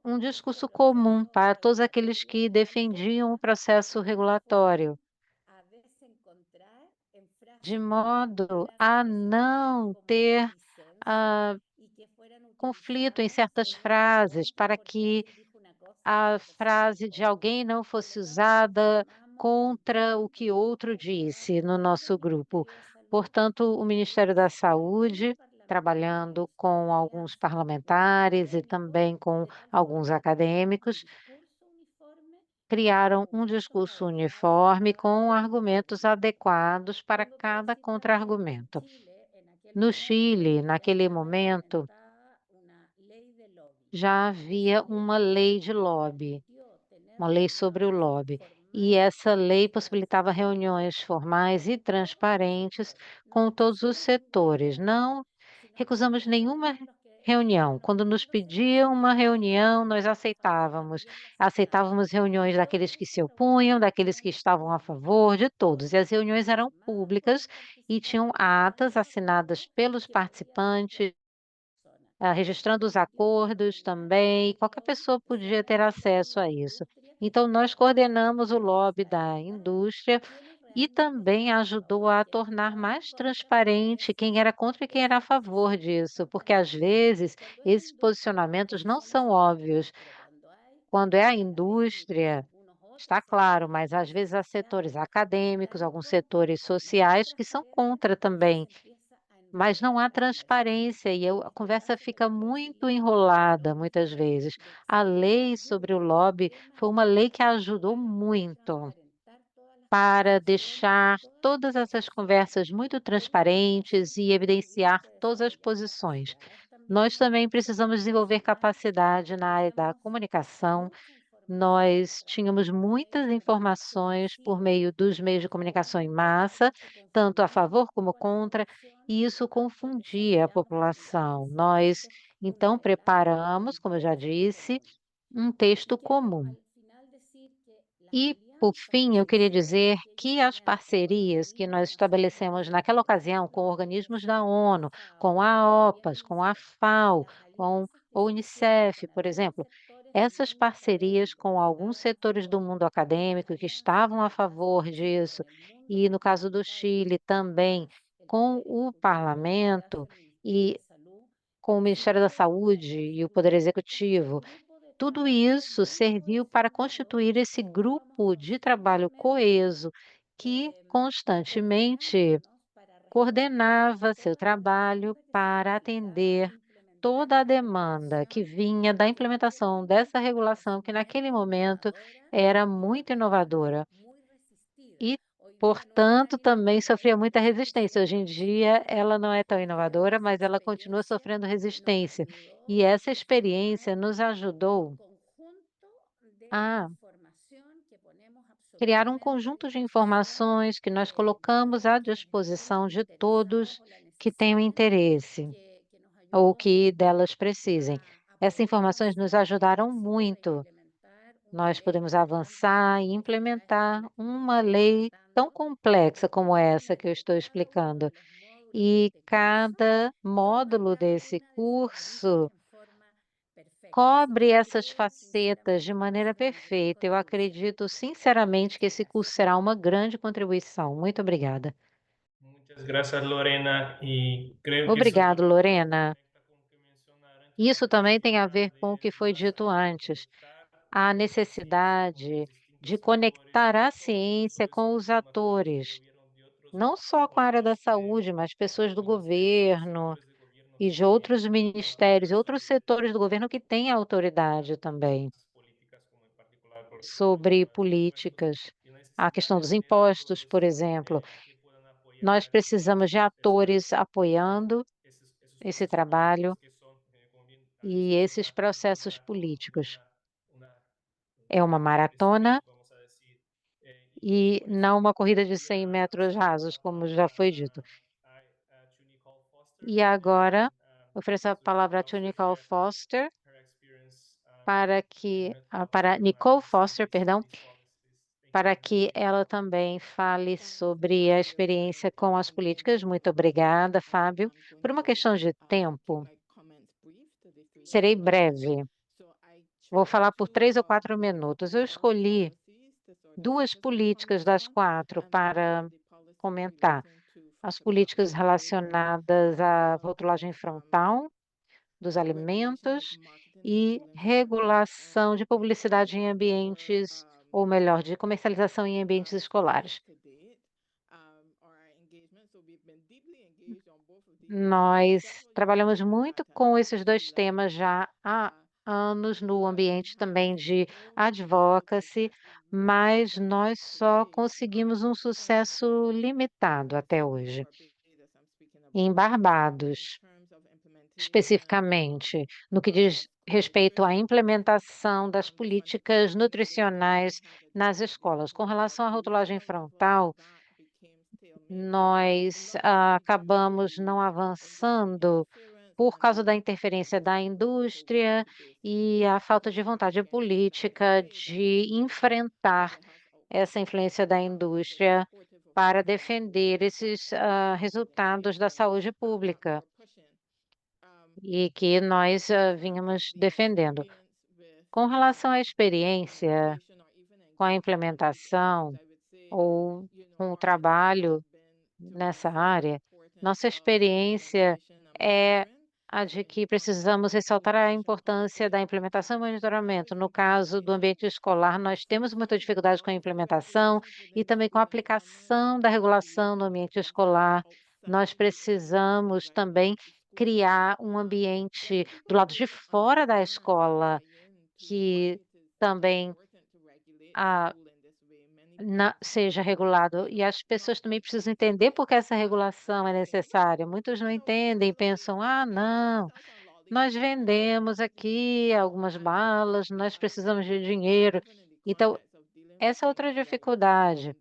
um discurso comum para todos aqueles que defendiam o processo regulatório, de modo a não ter ah, conflito em certas frases, para que a frase de alguém não fosse usada contra o que outro disse no nosso grupo. Portanto, o Ministério da Saúde, trabalhando com alguns parlamentares e também com alguns acadêmicos, criaram um discurso uniforme com argumentos adequados para cada contra-argumento. No Chile, naquele momento, já havia uma lei de lobby, uma lei sobre o lobby. E essa lei possibilitava reuniões formais e transparentes com todos os setores. Não recusamos nenhuma reunião. Quando nos pediam uma reunião, nós aceitávamos. Aceitávamos reuniões daqueles que se opunham, daqueles que estavam a favor, de todos. E as reuniões eram públicas e tinham atas assinadas pelos participantes, registrando os acordos também, qualquer pessoa podia ter acesso a isso. Então, nós coordenamos o lobby da indústria e também ajudou a tornar mais transparente quem era contra e quem era a favor disso, porque às vezes esses posicionamentos não são óbvios. Quando é a indústria, está claro, mas às vezes há setores acadêmicos, alguns setores sociais que são contra também. Mas não há transparência e a conversa fica muito enrolada muitas vezes. A lei sobre o lobby foi uma lei que ajudou muito para deixar todas essas conversas muito transparentes e evidenciar todas as posições. Nós também precisamos desenvolver capacidade na área da comunicação. Nós tínhamos muitas informações por meio dos meios de comunicação em massa, tanto a favor como contra, e isso confundia a população. Nós, então, preparamos, como eu já disse, um texto comum. E, por fim, eu queria dizer que as parcerias que nós estabelecemos naquela ocasião com organismos da ONU, com a OPAS, com a FAO, com a Unicef, por exemplo, essas parcerias com alguns setores do mundo acadêmico que estavam a favor disso, e no caso do Chile também com o parlamento e com o Ministério da Saúde e o Poder Executivo, tudo isso serviu para constituir esse grupo de trabalho coeso que constantemente coordenava seu trabalho para atender toda a demanda que vinha da implementação dessa regulação, que naquele momento era muito inovadora e, portanto, também sofria muita resistência. Hoje em dia, ela não é tão inovadora, mas ela continua sofrendo resistência. E essa experiência nos ajudou a criar um conjunto de informações que nós colocamos à disposição de todos que tenham interesse ou que delas precisem. Essas informações nos ajudaram muito. Nós podemos avançar e implementar uma lei tão complexa como essa que eu estou explicando. E cada módulo desse curso cobre essas facetas de maneira perfeita. Eu acredito sinceramente que esse curso será uma grande contribuição. Muito obrigada. Muchas gracias, Lorena. Y creo que esto Obrigado, también Lorena. conecta con lo que mencionaron antes, Isso também tem a ver com o de que foi dito antes, a la ciencia con necessidade los de distintos conectar a actores, ciência com os parlamentarios atores, del gobierno, de otros não só com a área da órganos saúde, mas pessoas do ministeriales, governo sectores de gobierno e que de también outros tienen ministérios, autoridad outros sobre setores do governo que têm autoridade também estas políticas, como en particular, por ejemplo, sobre la de impuestos. políticas. Y una A questão necesidad dos de tener a impostos, todos por exemplo. que puedan apoyar Nós precisamos de atores apoiando esse trabalho e esses processos políticos. É uma maratona e não uma corrida de 100 metros rasos, como já foi dito. E agora, ofereço a palavra a Nicole Foster para Nicole Foster, perdão, para que ela também fale sobre a experiência com as políticas. Muito obrigada, Fábio. Por uma questão de tempo, serei breve. Vou falar por 3 ou 4 minutos. Eu escolhi 2 políticas das 4 para comentar. As políticas relacionadas à rotulagem frontal dos alimentos e regulação de publicidade em ambientes, ou melhor, de comercialização em ambientes escolares. Nós trabalhamos muito com esses 2 temas já há anos no ambiente também de advocacy, mas nós só conseguimos um sucesso limitado até hoje. Em Barbados, especificamente, no que diz respeito à implementação das políticas nutricionais nas escolas. Com relação à rotulagem frontal, nós acabamos não avançando por causa da interferência da indústria e a falta de vontade política de enfrentar essa influência da indústria para defender esses resultados da saúde pública e que nós vínhamos defendendo. Com relação à experiência com a implementação ou com o trabalho nessa área, nossa experiência é a de que precisamos ressaltar a importância da implementação e monitoramento. No caso do ambiente escolar, nós temos muita dificuldade com a implementação e também com a aplicação da regulação no ambiente escolar. Nós precisamos também criar um ambiente do lado de fora da escola que também seja regulado. E as pessoas também precisam entender por que essa regulação é necessária. Muitos não entendem, pensam, não, nós vendemos aqui algumas balas, nós precisamos de dinheiro. Então, essa é outra dificuldade.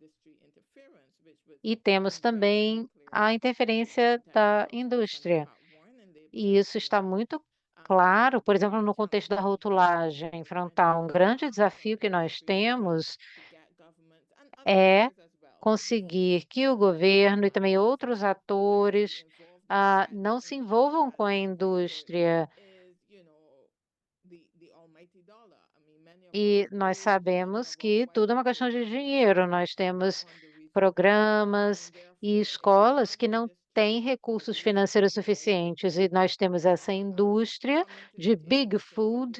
E temos também a interferência da indústria. E isso está muito claro, por exemplo, no contexto da rotulagem frontal. Um grande desafio que nós temos é conseguir que o governo e também outros atores não se envolvam com a indústria. E nós sabemos que tudo é uma questão de dinheiro. Nós temos programas e escolas que não têm recursos financeiros suficientes, e nós temos essa indústria de big food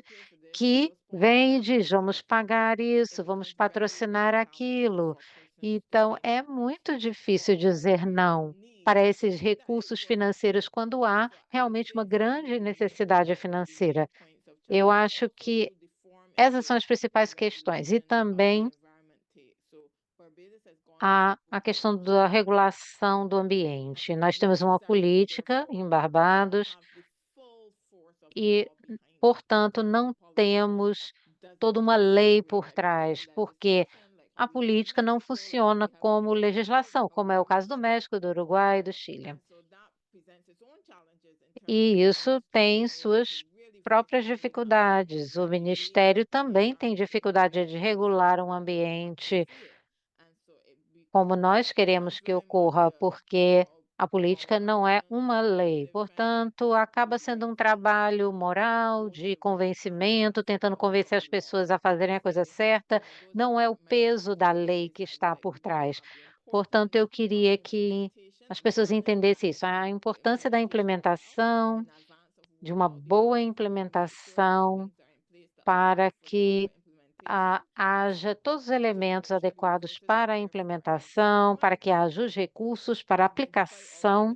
que vem e diz: vamos pagar isso, vamos patrocinar aquilo. Então, é muito difícil dizer não para esses recursos financeiros quando há realmente uma grande necessidade financeira. Eu acho que essas são as principais questões. E também a questão da regulação do ambiente. Nós temos uma política em Barbados e, portanto, não temos toda uma lei por trás, porque a política não funciona como legislação, como é o caso do México, do Uruguai e do Chile. E isso tem suas próprias dificuldades. O Ministério também tem dificuldade de regular um ambiente como nós queremos que ocorra, porque a política não é uma lei. Portanto, acaba sendo um trabalho moral, de convencimento, tentando convencer as pessoas a fazerem a coisa certa. Não é o peso da lei que está por trás. Portanto, eu queria que as pessoas entendessem isso, a importância da implementação, de uma boa implementação, para que haja todos os elementos adequados para a implementação, para que haja os recursos para a aplicação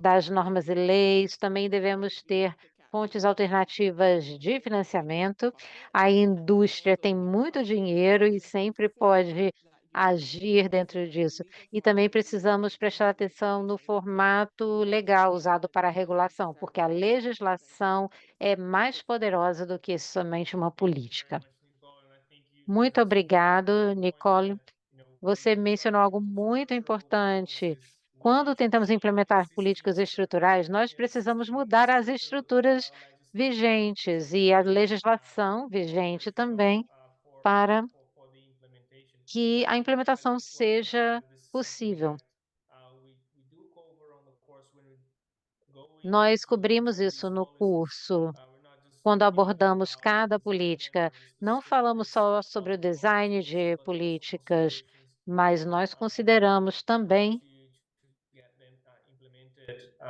das normas e leis. Também devemos ter fontes alternativas de financiamento. A indústria tem muito dinheiro e sempre pode agir dentro disso. E também precisamos prestar atenção no formato legal usado para a regulação, porque a legislação é mais poderosa do que somente uma política. Muito obrigado, Nicole. Você mencionou algo muito importante. Quando tentamos implementar políticas estruturais, nós precisamos mudar as estruturas vigentes e a legislação vigente também para que a implementação seja possível. Nós cobrimos isso no curso, quando abordamos cada política. Não falamos só sobre o design de políticas, mas nós consideramos também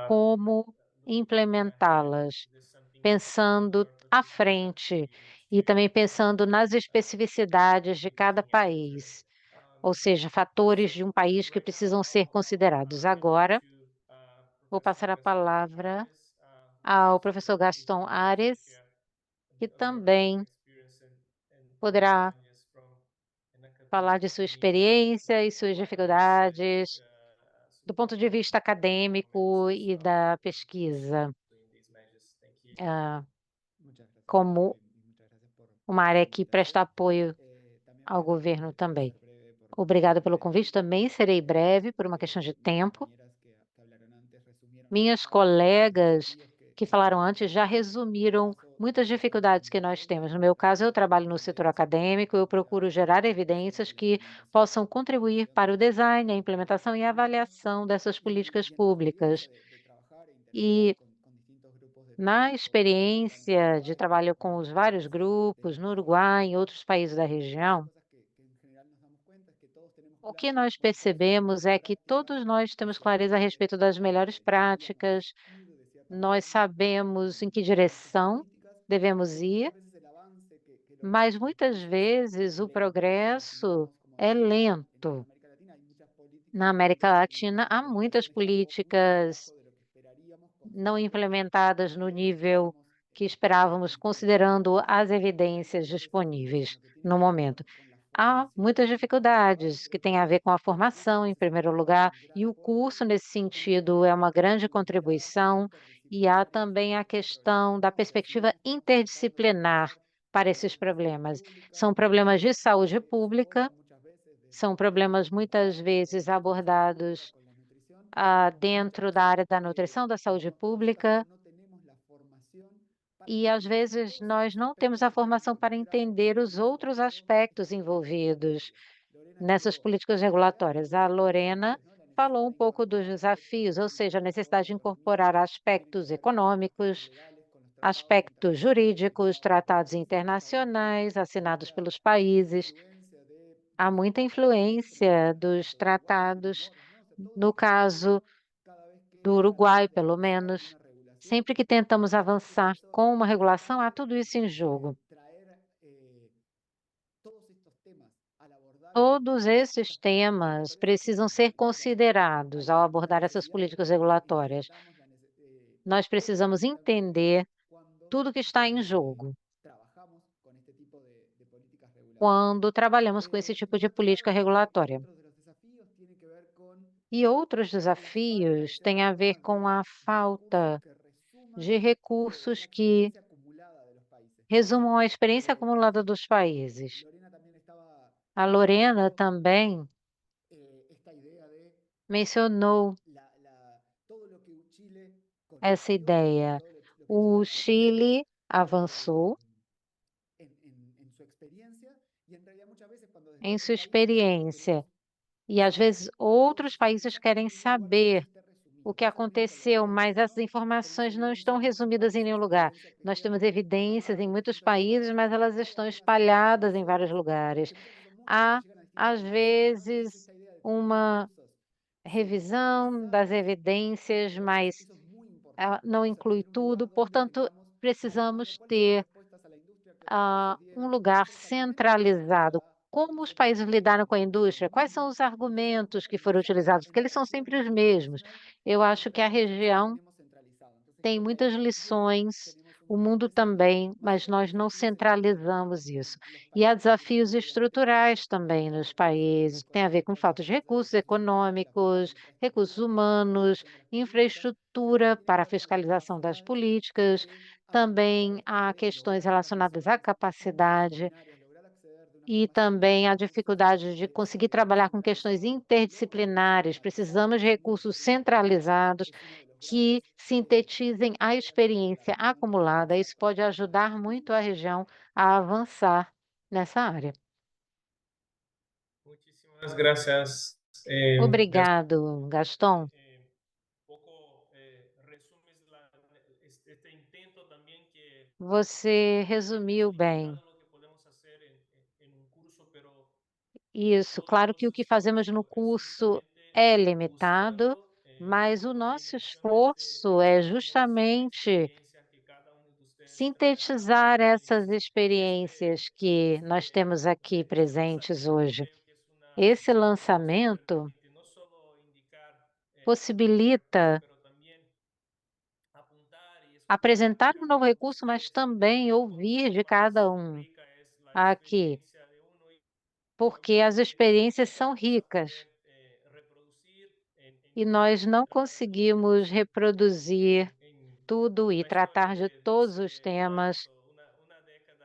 como implementá-las, pensando à frente e também pensando nas especificidades de cada país, ou seja, fatores de um país que precisam ser considerados. Agora, vou passar a palavra ao professor Gaston Ares, que também poderá falar de sua experiência e suas dificuldades do ponto de vista acadêmico e da pesquisa, como uma área que presta apoio ao governo também. Obrigada pelo convite, também serei breve por uma questão de tempo. Minhas colegas que falaram antes já resumiram muitas dificuldades que nós temos. No meu caso, eu trabalho no setor acadêmico, eu procuro gerar evidências que possam contribuir para o design, a implementação e a avaliação dessas políticas públicas. E na experiência de trabalho com os vários grupos, no Uruguai e em outros países da região, o que nós percebemos é que todos nós temos clareza a respeito das melhores práticas, nós sabemos em que direção devemos ir, mas muitas vezes o progresso é lento. Na América Latina, há muitas políticas não implementadas no nível que esperávamos, considerando as evidências disponíveis no momento. Há muitas dificuldades que têm a ver com a formação, em primeiro lugar, e o curso, nesse sentido, é uma grande contribuição, e há também a questão da perspectiva interdisciplinar para esses problemas. São problemas de saúde pública, são problemas muitas vezes abordados dentro da área da nutrição, da saúde pública, e às vezes nós não temos a formação para entender os outros aspectos envolvidos nessas políticas regulatórias. A Lorena falou um pouco dos desafios, ou seja, a necessidade de incorporar aspectos econômicos, aspectos jurídicos, tratados internacionais assinados pelos países. Há muita influência dos tratados, no caso do Uruguai, pelo menos. Sempre que tentamos avançar com uma regulação, há tudo isso em jogo. Todos esses temas precisam ser considerados ao abordar essas políticas regulatórias. Nós precisamos entender tudo que está em jogo quando trabalhamos com esse tipo de política regulatória. E outros desafios têm a ver com a falta de recursos que resumam a experiência acumulada dos países. A Lorena também mencionou essa ideia. O Chile avançou em sua experiência, e às vezes outros países querem saber o que aconteceu, mas essas informações não estão resumidas em nenhum lugar. Nós temos evidências em muitos países, mas elas estão espalhadas em vários lugares. Há, às vezes, uma revisão das evidências, mas não inclui tudo, portanto, precisamos ter um lugar centralizado. Como os países lidaram com a indústria? Quais são os argumentos que foram utilizados? Porque eles são sempre os mesmos. Eu acho que a região tem muitas lições o mundo também, mas nós não centralizamos isso. E há desafios estruturais também nos países, que tem a ver com falta de recursos econômicos, recursos humanos, infraestrutura para a fiscalização das políticas, também há questões relacionadas à capacidade e também a dificuldade de conseguir trabalhar com questões interdisciplinares. Precisamos de recursos centralizados que sintetizem a experiência acumulada. Isso pode ajudar muito a região a avançar nessa área. Muchísimas gracias. Obrigado, Gaston. Resumes este intento también que Você resumiu bem limitado lo que podemos hacer en un curso, pero isso. Claro que o que fazemos no curso é limitado, mas o nosso esforço é justamente sintetizar essas experiências que nós temos aqui presentes hoje. Esse lançamento possibilita apresentar um novo recurso, mas também ouvir de cada um aqui, porque as experiências são ricas e nós não conseguimos reproduzir tudo e tratar de todos os temas.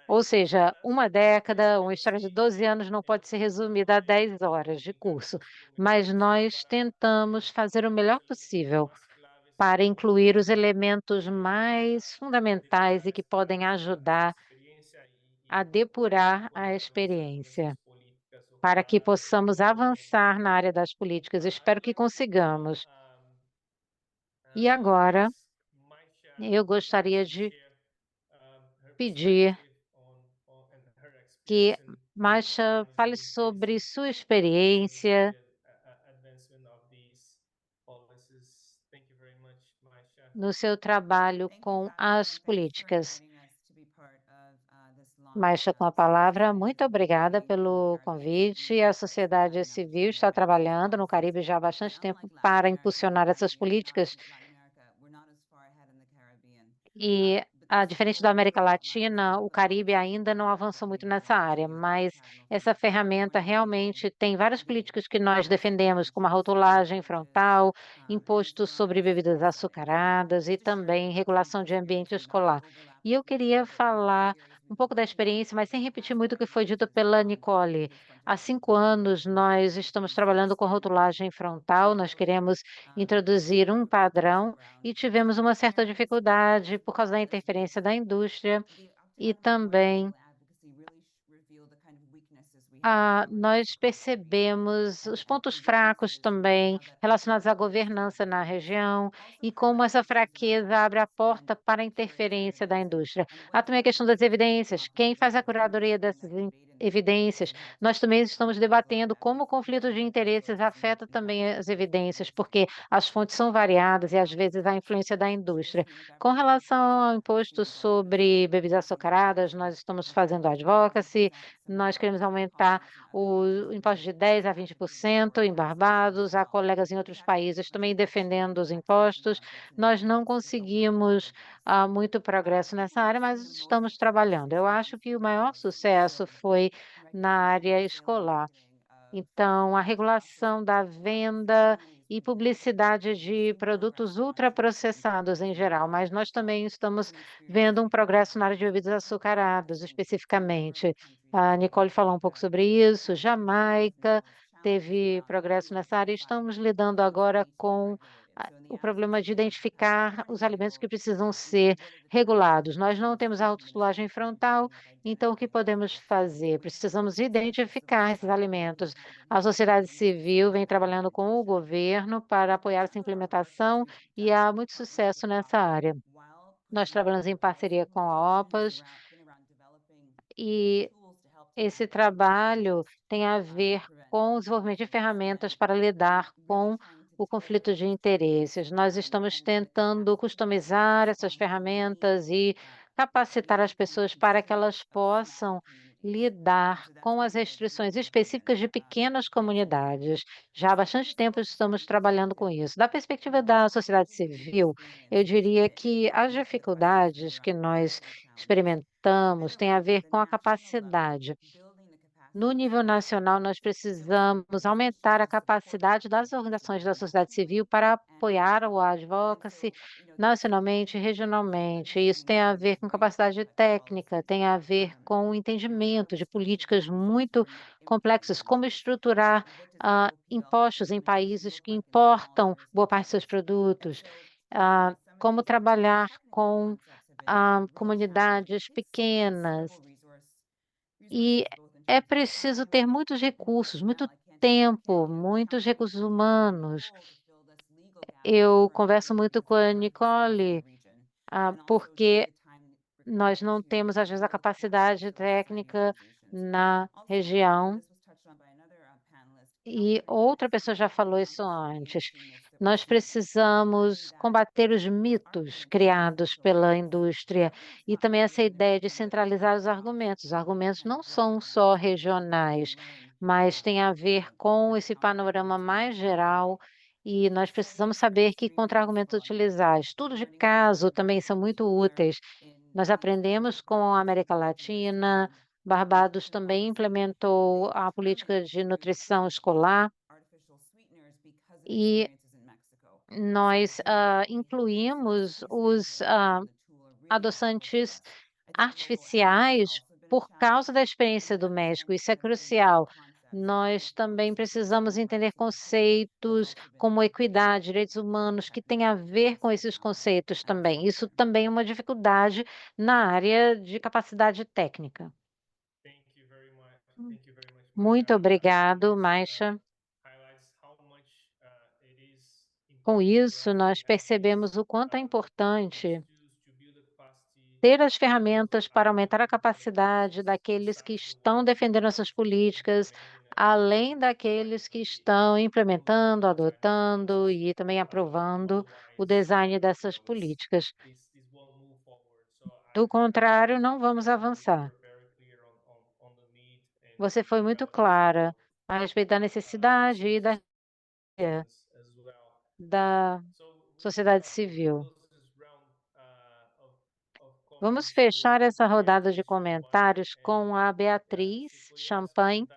Ou seja, uma década, uma história de 12 anos não pode ser resumida a 10 horas de curso, mas nós tentamos fazer o melhor possível para incluir os elementos mais fundamentais e que podem ajudar a depurar a experiência, para que possamos avançar na área das políticas. Espero que consigamos. E agora, eu gostaria de pedir que Masha fale sobre sua experiência no seu trabalho com as políticas. Masha, com a palavra, muito obrigada pelo convite. A sociedade civil está trabalhando no Caribe já há bastante tempo para impulsionar essas políticas. E, diferente da América Latina, o Caribe ainda não avançou muito nessa área, mas essa ferramenta realmente tem várias políticas que nós defendemos, como a rotulagem frontal, imposto sobre bebidas açucaradas e também regulação de ambiente escolar. E eu queria falar um pouco da experiência, mas sem repetir muito o que foi dito pela Nicole. Há 5 anos, nós estamos trabalhando com rotulagem frontal, nós queremos introduzir um padrão e tivemos uma certa dificuldade por causa da interferência da indústria e também nós percebemos os pontos fracos também relacionados à governança na região e como essa fraqueza abre a porta para a interferência da indústria. Há também a questão das evidências. Quem faz a curadoria dessas evidências? Nós também estamos debatendo como o conflito de interesses afeta também as evidências, porque as fontes são variadas e às vezes há influência da indústria. Com relação ao imposto sobre bebidas açucaradas, nós estamos fazendo advocacy, nós queremos aumentar o imposto de 10% a 20% em Barbados, há colegas em outros países também defendendo os impostos. Nós não conseguimos muito progresso nessa área, mas estamos trabalhando. Eu acho que o maior sucesso foi na área escolar. Então, a regulação da venda e publicidade de produtos ultraprocessados em geral, mas nós também estamos vendo um progresso na área de bebidas açucaradas, especificamente. A Nicole falou um pouco sobre isso, Jamaica teve progresso nessa área, estamos lidando agora com o problema de identificar os alimentos que precisam ser regulados. Nós não temos a rotulagem frontal, então o que podemos fazer? Precisamos identificar esses alimentos. A sociedade civil vem trabalhando com o governo para apoiar essa implementação e há muito sucesso nessa área. Nós trabalhamos em parceria com a OPAS e esse trabalho tem a ver com o desenvolvimento de ferramentas para lidar com o conflito de interesses. Nós estamos tentando customizar essas ferramentas e capacitar as pessoas para que elas possam lidar com as restrições específicas de pequenas comunidades. Já há bastante tempo estamos trabalhando com isso. Da perspectiva da sociedade civil, eu diria que as dificuldades que nós experimentamos têm a ver com a capacidade. No nível nacional, nós precisamos aumentar a capacidade das organizações da sociedade civil para apoiar o advocacy nacionalmente e regionalmente. Isso tem a ver com capacidade técnica, tem a ver com o entendimento de políticas muito complexas, como estruturar impostos em países que importam boa parte dos seus produtos, como trabalhar com comunidades pequenas. E é preciso ter muitos recursos, muito tempo, muitos recursos humanos. Eu converso muito com a Nicole, porque nós não temos, às vezes, a capacidade técnica na região. E outra pessoa já falou isso antes. Nós precisamos combater os mitos criados pela indústria e também essa ideia de centralizar os argumentos. Os argumentos não são só regionais, mas têm a ver com esse panorama mais geral e nós precisamos saber que contra-argumentos utilizar. Estudos de caso também são muito úteis. Nós aprendemos com a América Latina. Barbados também implementou a política de nutrição escolar e nós incluímos os adoçantes artificiais por causa da experiência do México. Isso é crucial. Nós também precisamos entender conceitos como equidade, direitos humanos, que têm a ver com esses conceitos também. Isso também é uma dificuldade na área de capacidade técnica. Muito obrigado, Maisha. Com isso, nós percebemos o quanto é importante ter as ferramentas para aumentar a capacidade daqueles que estão defendendo essas políticas, além daqueles que estão implementando, adotando e também aprovando o design dessas políticas. Do contrário, não vamos avançar. Você foi muito clara a respeito da necessidade e da sociedade civil. Vamos fechar essa rodada de comentários com a Beatriz Champagne.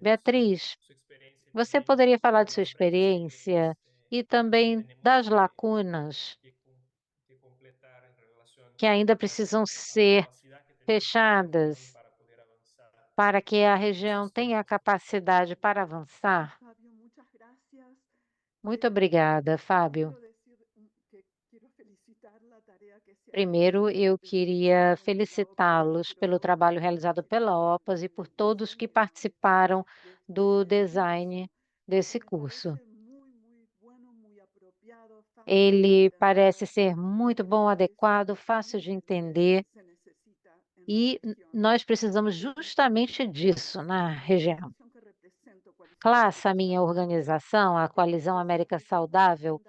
Beatriz, você poderia falar de sua experiência e também das lacunas que ainda precisam ser fechadas para que a região tenha a capacidade para avançar? Muito obrigada, Fábio. Primeiro, eu queria felicitá-los pelo trabalho realizado pela OPAS e por todos que participaram do design desse curso. Ele parece ser muito bom, adequado, fácil de entender e nós precisamos justamente disso na região. CLASS, a minha organização, a Coalizão América Saudável,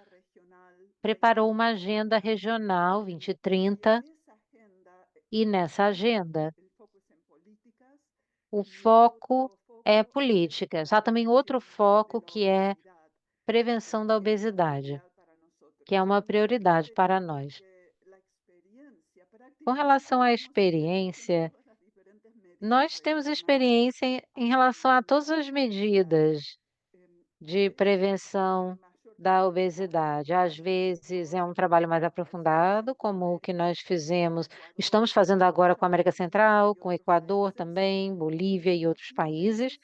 preparou uma agenda regional 2030 e nessa agenda o foco é políticas. Há também outro foco que é prevenção da obesidade, que é uma prioridade para nós. Com relação à experiência, nós temos experiência em relação a todas as medidas de prevenção da obesidade. Às vezes é um trabalho mais aprofundado, como o que nós estamos fazendo agora com a América Central, com o Equador também, Bolívia e outros países.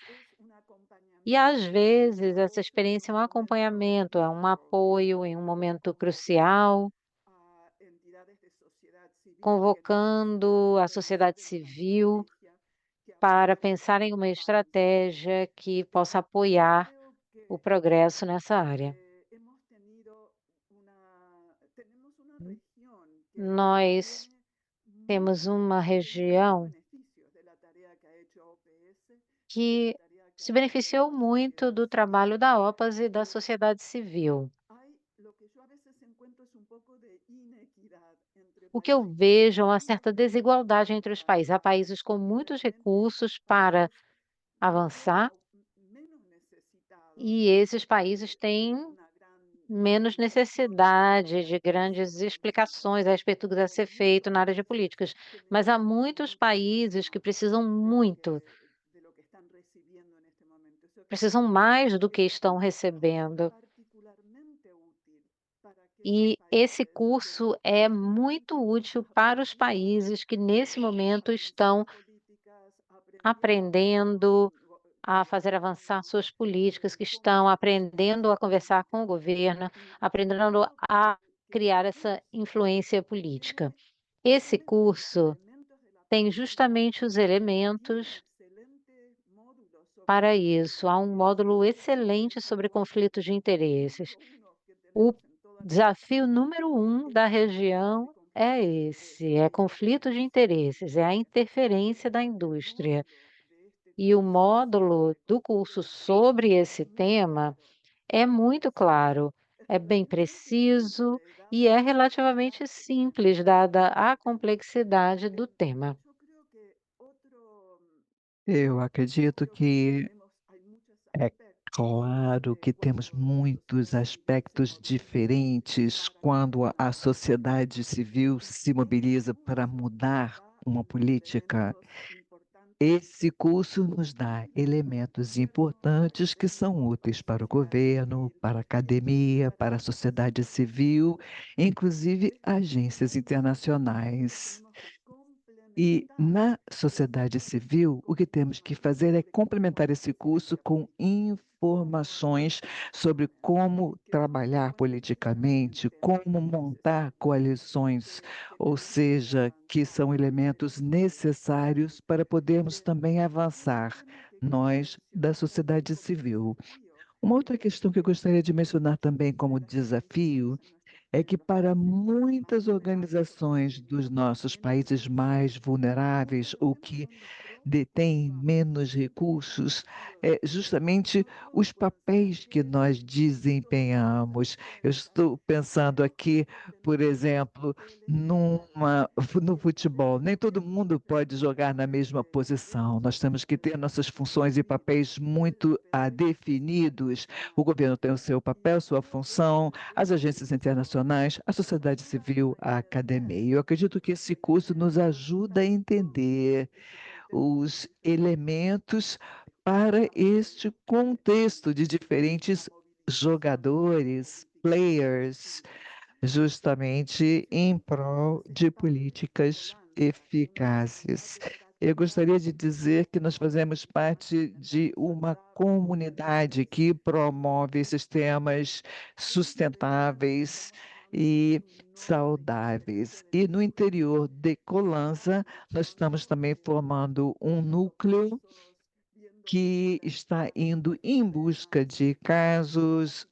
E às vezes essa experiência é um acompanhamento, é um apoio em um momento crucial, convocando a sociedade civil para pensar em uma estratégia que possa apoiar o progresso nessa área. Nós temos uma região que se beneficiou muito do trabalho da OPAS e da sociedade civil. O que eu vejo é uma certa desigualdade entre os países. Há países com muitos recursos para avançar e esses países têm menos necessidade de grandes explicações a respeito do que deve ser feito na área de políticas. Mas há muitos países que precisam muito, precisam mais do que estão recebendo. E esse curso é muito útil para os países que, nesse momento, estão aprendendo a fazer avançar suas políticas, que estão aprendendo a conversar com o governo, aprendendo a criar essa influência política. Esse curso tem justamente os elementos para isso. Há um módulo excelente sobre conflitos de interesses. O desafio número 1 da região é esse, é conflito de interesses, é a interferência da indústria. E o módulo do curso sobre esse tema é muito claro, é bem preciso e é relativamente simples, dada a complexidade do tema. Eu acredito que é claro que temos muitos aspectos diferentes quando a sociedade civil se mobiliza para mudar uma política. Esse curso nos dá elementos importantes que são úteis para o governo, para a academia, para a sociedade civil, inclusive agências internacionais. E na sociedade civil, o que temos que fazer é complementar esse curso com informações sobre como trabalhar politicamente, como montar coalições, ou seja, que são elementos necessários para podermos também avançar, nós da sociedade civil. Uma outra questão que eu gostaria de mencionar também como desafio é que para muitas organizações dos nossos países mais vulneráveis, ou que detêm menos recursos, é justamente os papéis que nós desempenhamos. Eu estou pensando aqui, por exemplo, no futebol. Nem todo mundo pode jogar na mesma posição. Nós temos que ter nossas funções e papéis muito definidos. O governo tem o seu papel, sua função, as agências internacionais, a sociedade civil, a academia. Eu acredito que esse curso nos ajuda a entender os elementos para este contexto de diferentes jogadores, players, justamente em prol de políticas eficazes. Eu gostaria de dizer que nós fazemos parte de uma comunidade que promove sistemas sustentáveis e saudáveis. E no interior de Colanza, nós estamos também formando um núcleo que está indo em busca de casos,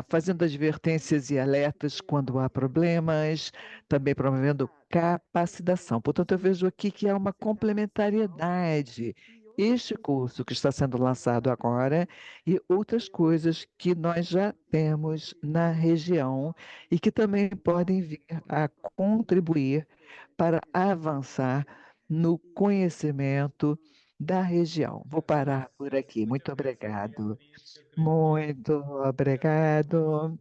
fazendo advertências e alertas quando há problemas, também promovendo capacitação. Portanto, eu vejo aqui que há uma complementariedade. Este curso que está sendo lançado agora e outras coisas que nós já temos na região e que também podem vir a contribuir para avançar no conhecimento da região. Vou parar por aqui. Muito obrigado. Muito obrigado,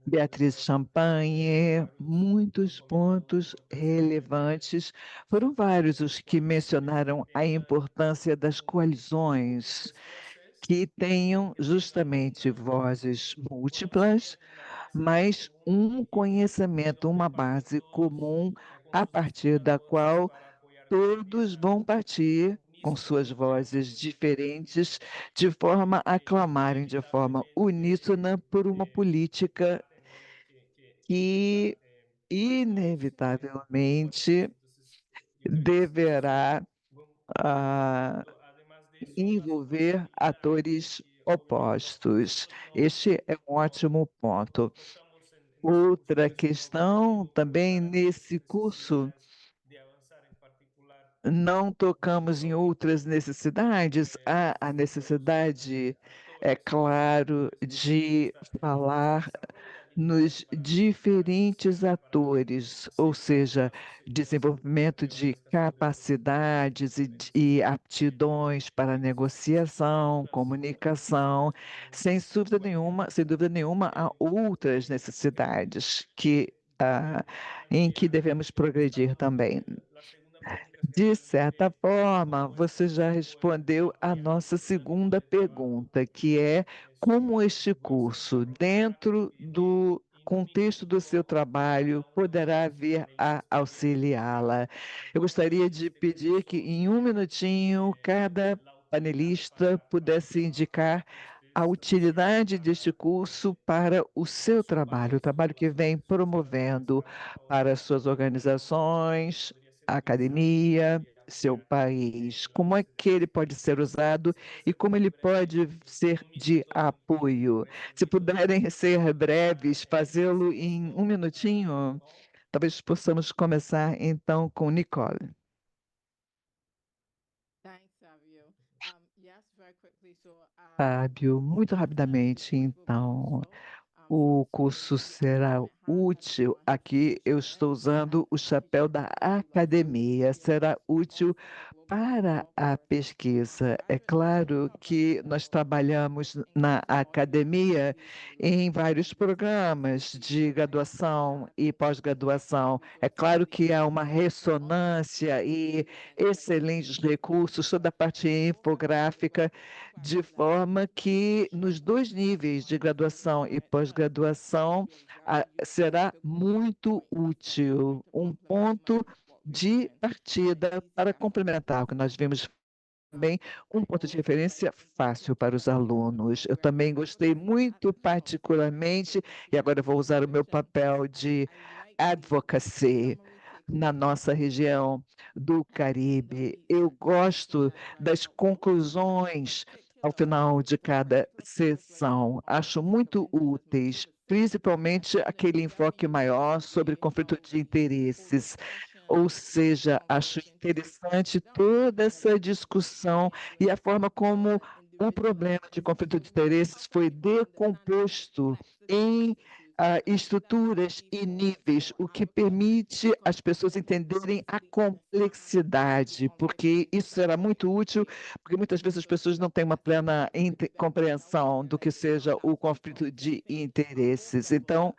Beatriz Champagne. Muitos pontos relevantes. Foram vários os que mencionaram a importância das coalizões, que tenham justamente vozes múltiplas, mas um conhecimento, uma base comum a partir da qual todos vão partir com suas vozes diferentes, de forma a clamarem de forma uníssona por uma política que, inevitavelmente, deverá ah, envolver atores opostos. Este é um ótimo ponto. Outra questão também nesse curso, não tocamos em outras necessidades. Há a necessidade, é claro, de falar nos diferentes atores, ou seja, desenvolvimento de capacidades e aptidões para negociação, comunicação, sem dúvida nenhuma, há outras necessidades em que devemos progredir também. De certa forma, você já respondeu a nossa segunda pergunta, que é como este curso, dentro do contexto do seu trabalho, poderá vir a auxiliá-la. Eu gostaria de pedir que, em um minutinho, cada panelista pudesse indicar a utilidade deste curso para o seu trabalho, o trabalho que vem promovendo para suas organizações, a academia, seu país. Como é que ele pode ser usado e como ele pode ser de apoio? Se puderem ser breves, fazê-lo em um minutinho, talvez possamos começar então com Nicole. Fábio, muito rapidamente, então. O curso será útil. Aqui eu estou usando o chapéu da academia. Será útil para a pesquisa. É claro que nós trabalhamos na academia em vários programas de graduação e pós-graduação. É claro que há uma ressonância e excelentes recursos, toda a parte infográfica, de forma que nos dois níveis de graduação e pós-graduação será muito útil. Um ponto de partida para complementar o que nós vimos também, um ponto de referência fácil para os alunos. Eu também gostei muito particularmente, e agora eu vou usar o meu papel de advocacy na nossa região do Caribe. Eu gosto das conclusões ao final de cada sessão. Acho muito úteis, principalmente aquele enfoque maior sobre conflito de interesses. Ou seja, acho interessante toda essa discussão e a forma como o problema de conflito de interesses foi decomposto em estruturas e níveis, o que permite as pessoas entenderem a complexidade, porque isso será muito útil, porque muitas vezes as pessoas não têm uma plena compreensão do que seja o conflito de interesses. Então,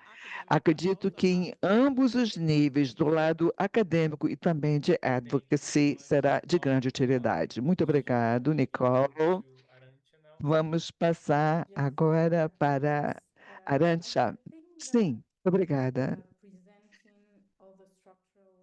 acredito que em ambos os níveis, do lado acadêmico e também de advocacy, será de grande utilidade. Muito obrigado, Nicole. Vamos passar agora para Arantxa. Sim, obrigada.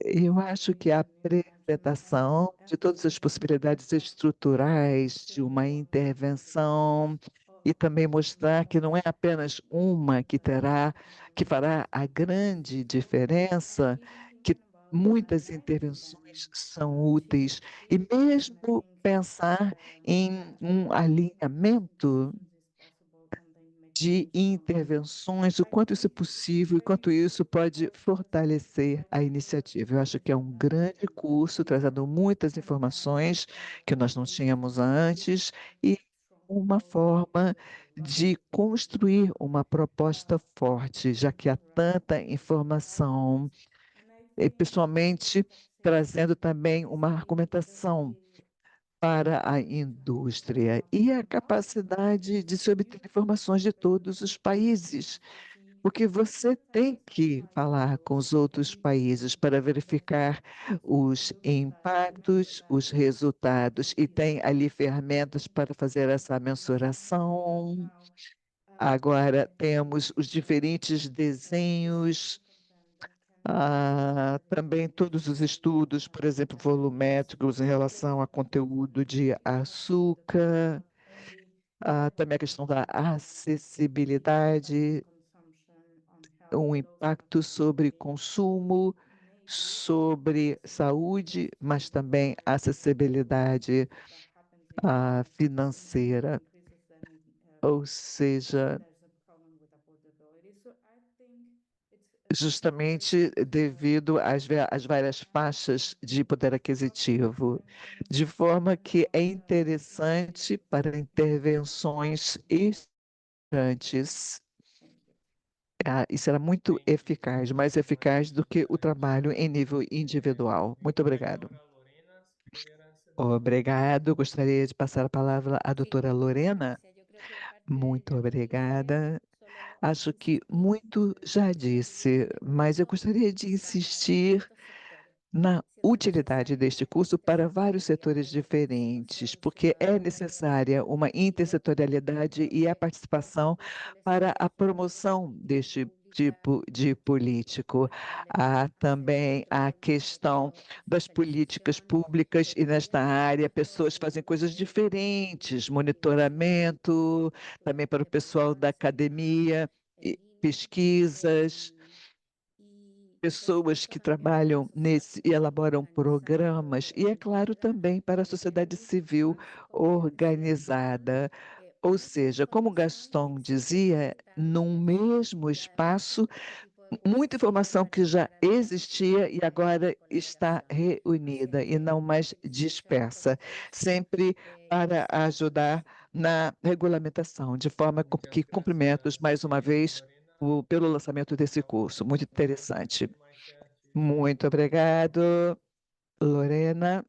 Eu acho que a apresentação de todas as possibilidades estruturais de uma intervenção e também mostrar que não é apenas uma que fará a grande diferença, que muitas intervenções são úteis, e mesmo pensar em um alinhamento de intervenções, o quanto isso é possível e quanto isso pode fortalecer a iniciativa. Eu acho que é um grande curso, trazendo muitas informações que nós não tínhamos antes e uma forma de construir uma proposta forte, já que há tanta informação, e pessoalmente trazendo também uma argumentação para a indústria e a capacidade de se obter informações de todos os países, porque você tem que falar com os outros países para verificar os impactos, os resultados, e tem ali ferramentas para fazer essa mensuração. Agora temos os diferentes desenhos. Também todos os estudos, por exemplo, volumétricos em relação a conteúdo de açúcar, também a questão da acessibilidade, um impacto sobre consumo, sobre saúde, mas também acessibilidade financeira, ou seja, justamente devido às várias faixas de poder aquisitivo, de forma que é interessante para intervenções estudantes. Isso era muito eficaz, mais eficaz do que o trabalho em nível individual. Muito obrigado. Ahora, Lorena, si pudiera hacer- Obrigado. Gostaria de passar a palavra à doutora Lorena. Muito Muito obrigada. Acho que muito já disse, mas eu gostaria de insistir na utilidade deste curso para vários setores diferentes, porque é necessária uma intersetorialidade e a participação para a promoção deste tipo de político. Há também a questão das políticas públicas e nesta área pessoas fazem coisas diferentes, monitoramento, também para o pessoal da academia, e pesquisas, pessoas que trabalham nesse e elaboram programas, e é claro também para a sociedade civil organizada. Ou seja, como Gaston dizia, num mesmo espaço, muita informação que já existia e agora está reunida e não mais dispersa, sempre para ajudar na regulamentação, de forma que cumprimentos mais uma vez pelo lançamento desse curso. Muito interessante. Muito obrigado, Lorena.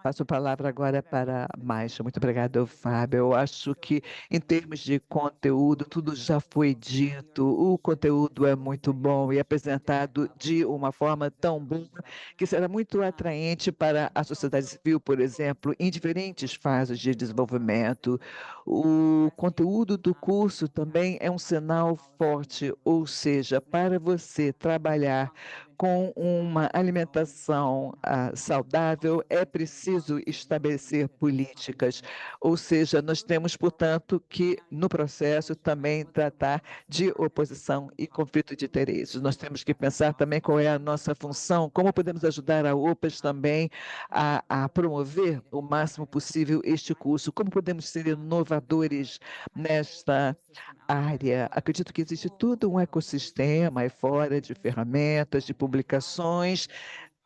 Passo a palavra agora para Maixa. Muito obrigado, Fábio. Eu acho que, em termos de conteúdo, tudo já foi dito. O conteúdo é muito bom e apresentado de uma forma tão boa que será muito atraente para a sociedade civil, por exemplo, em diferentes fases de desenvolvimento. O conteúdo do curso também é um sinal forte, ou seja, para você trabalhar com uma alimentação saudável, é preciso estabelecer políticas. Ou seja, nós temos, portanto, que, no processo, também tratar de oposição e conflito de interesses. Nós temos que pensar também qual é a nossa função, como podemos ajudar a OPAS também a promover o máximo possível este curso, como podemos ser inovadores nesta área. Acredito que existe todo um ecossistema aí fora de ferramentas, de publicações,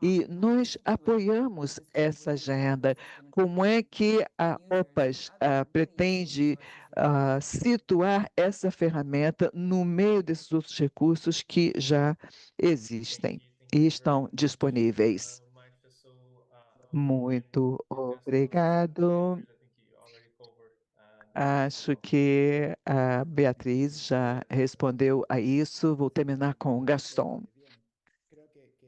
e nós apoiamos essa agenda. Como é que a OPAS pretende situar essa ferramenta no meio desses outros recursos que já existem e estão disponíveis? Muito obrigado. Acho que a Beatriz já respondeu a isso. Vou terminar com o Gaston.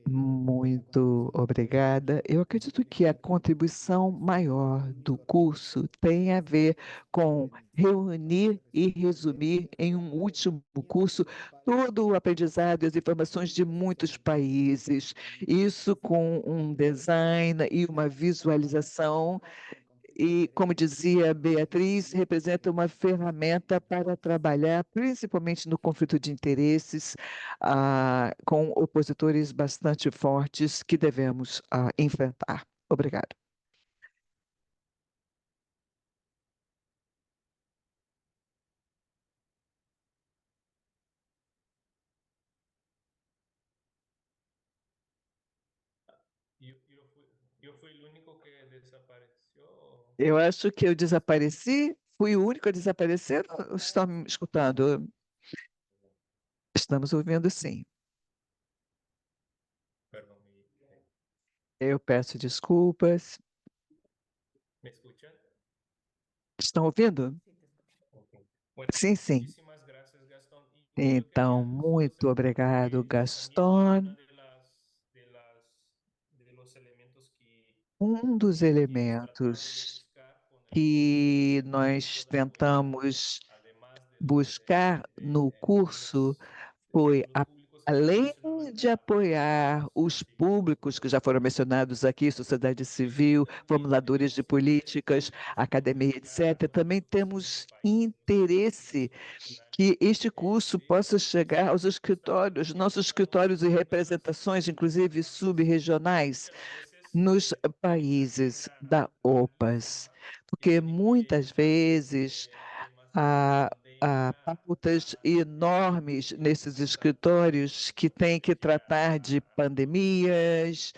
Muito obrigada. Eu acredito que a contribuição maior do curso tem a ver com reunir e resumir em um último curso todo o aprendizado e as informações de muitos países. Isso com um design e uma visualização e, como dizia Beatriz, representa uma ferramenta para trabalhar, principalmente no conflito de interesses, com opositores bastante fortes que devemos enfrentar. Obrigado. Eu fui o único que desapareceu. Eu acho que eu desapareci, fui o único a desaparecer. Ou estão me escutando? Estamos ouvindo, sim. Perdão, Eu peço desculpas. ¿me escuchan? Estão ouvindo? Ok. Bueno, Sim, sim. muchísimas gracias, Gastón. Y yo Então, quería solo muito hacer un obrigado, comentario. Gaston. De los elementos Um dos hemos tratado de elementos buscar con el que curso nós de la OPAS, tentamos además buscar no curso foi, los públicos que ya além mencionaba de apoiar os públicos que já foram mencionados aqui, sociedade civil, formuladores de políticas, academia, etc., também temos interesse que este curso possa chegar aos escritórios, nossos escritórios e representações, inclusive subregionais, nos países da OPAS, porque muitas vezes há pautas enormes nesses escritórios que têm que tratar de pandemias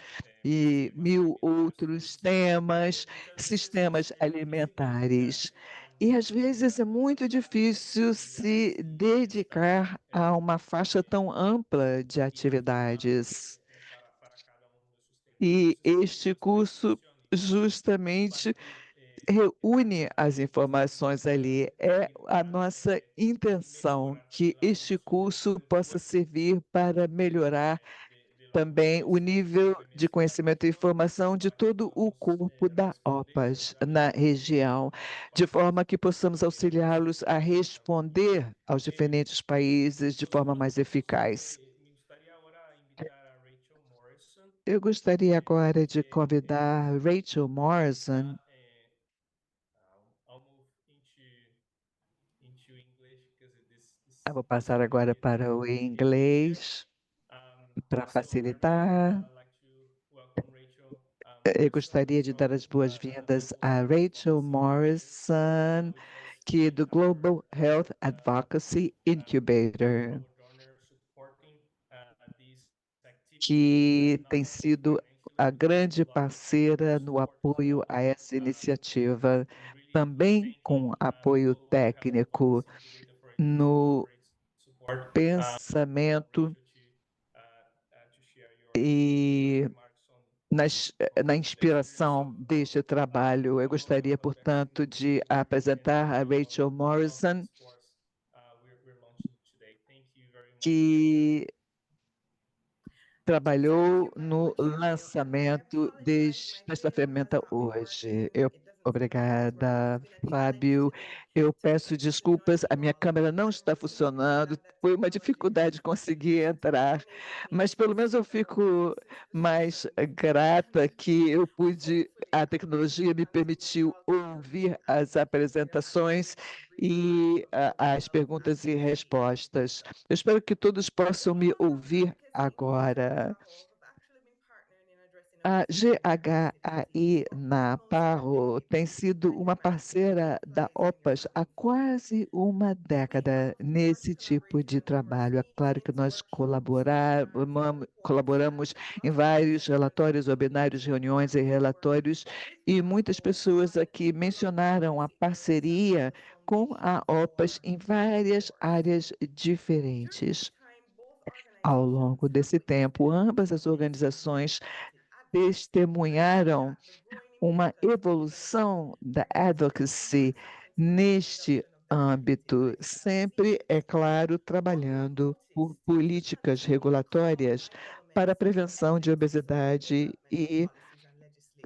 e mil outros temas, sistemas alimentares. E às vezes é muito difícil se dedicar a uma faixa tão ampla de atividades. E este curso justamente reúne as informações ali. É a nossa intenção que este curso possa servir para melhorar também o nível de conhecimento e informação de todo o corpo da OPAS na região, de forma que possamos auxiliá-los a responder aos diferentes países de forma mais eficaz. Eu gostaria agora de convidar Rachel Morrison. Eu vou passar agora para o inglês para facilitar. Eu gostaria de dar as boas-vindas a Rachel Morrison, que é do Global Health Advocacy Incubator, que tem sido a grande parceira no apoio a essa iniciativa, também com apoio técnico no pensamento e na inspiração deste trabalho. Eu gostaria, portanto, de apresentar a Rachel Morrison, que trabalhou no lançamento desta ferramenta hoje. Obrigada, Fábio. Eu peço desculpas, a minha câmera não está funcionando, foi uma dificuldade conseguir entrar, mas pelo menos eu fico mais grata que a tecnologia me permitiu ouvir as apresentações e as perguntas e respostas. Eu espero que todos possam me ouvir agora. A GHAI Naparro tem sido uma parceira da OPAS há quase uma década nesse tipo de trabalho. É claro que nós colaboramos em vários relatórios, webinários, reuniões e relatórios, e muitas pessoas aqui mencionaram a parceria com a OPAS em várias áreas diferentes. Ao longo desse tempo, ambas as organizações testemunharam uma evolução da advocacy neste âmbito, sempre, é claro, trabalhando por políticas regulatórias para a prevenção de obesidade e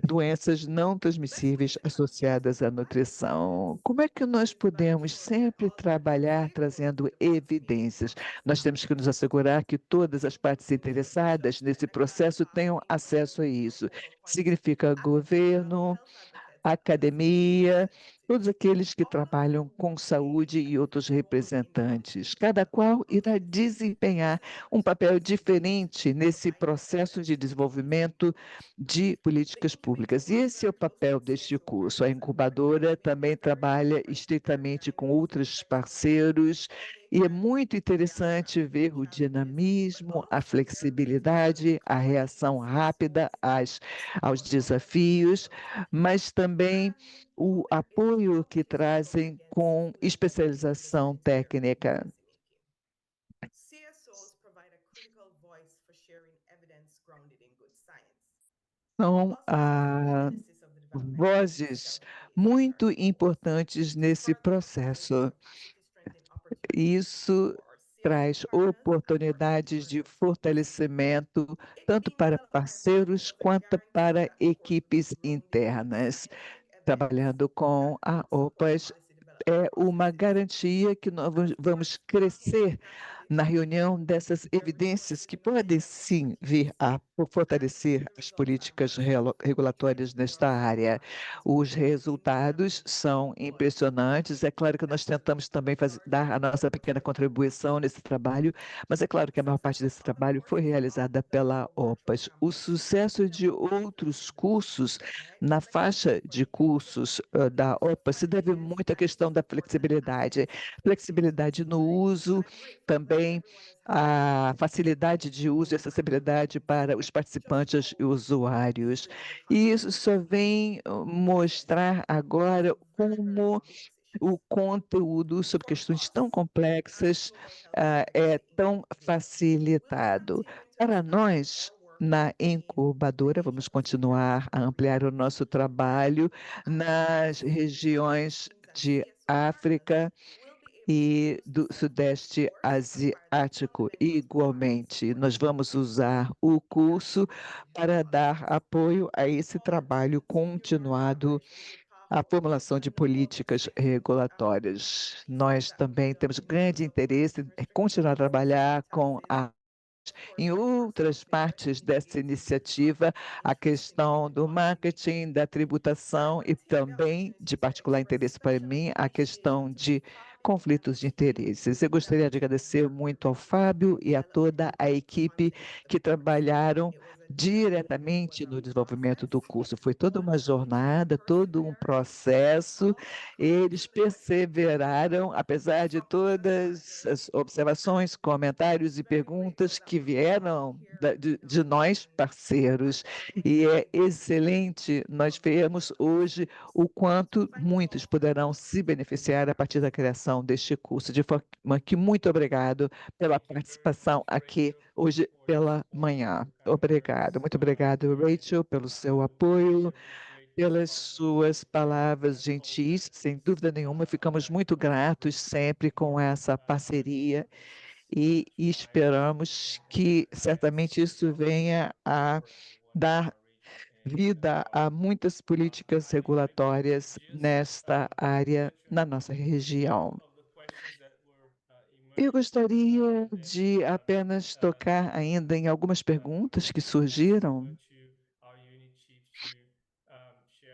doenças não transmissíveis associadas à nutrição. Como é que nós podemos sempre trabalhar trazendo evidências? Nós temos que nos assegurar que todas as partes interessadas nesse processo tenham acesso a isso. Significa governo, academia, todos aqueles que trabalham com saúde e outros representantes. Cada qual irá desempenhar um papel diferente nesse processo de desenvolvimento de políticas públicas. E esse é o papel deste curso. A incubadora também trabalha estritamente com outros parceiros e é muito interessante ver o dinamismo, a flexibilidade, a reação rápida aos desafios, mas também o apoio que trazem com especialização técnica. São vozes muito importantes nesse processo. Isso traz oportunidades de fortalecimento tanto para parceiros quanto para equipes internas. Trabalhando com a OPAS, é uma garantia que nós vamos crescer na reunião dessas evidências que podem sim vir a fortalecer as políticas regulatórias nesta área. Os resultados são impressionantes. É claro que nós tentamos também dar a nossa pequena contribuição nesse trabalho, mas é claro que a maior parte desse trabalho foi realizada pela OPAS. O sucesso de outros cursos na faixa de cursos da OPAS se deve muito à questão da flexibilidade. Flexibilidade no uso, também a facilidade de uso e acessibilidade para os participantes e usuários. E isso só vem mostrar agora como o conteúdo sobre questões tão complexas é tão facilitado. Para nós, na incubadora, vamos continuar a ampliar o nosso trabalho nas regiões de África e do Sudeste Asiático. Igualmente, nós vamos usar o curso para dar apoio a esse trabalho continuado, a formulação de políticas regulatórias. Nós também temos grande interesse em continuar a trabalhar em outras partes dessa iniciativa, a questão do marketing, da tributação e também, de particular interesse para mim, a questão de conflitos de interesses. Eu gostaria de agradecer muito ao Fábio e a toda a equipe que trabalharam diretamente no desenvolvimento do curso. Foi toda uma jornada, todo um processo. Eles perseveraram, apesar de todas as observações, comentários e perguntas que vieram de nós, parceiros. E é excelente nós vermos hoje o quanto muitos poderão se beneficiar a partir da criação deste curso. De forma que muito obrigado pela participação aqui hoje pela manhã. Obrigado, muito obrigado, Rachel, pelo seu apoio, pelas suas palavras gentis. Sem dúvida nenhuma, ficamos muito gratos sempre com essa parceria e esperamos que certamente isso venha a dar vida a muitas políticas regulatórias nesta área, na nossa região. Eu gostaria de apenas tocar ainda em algumas perguntas que surgiram.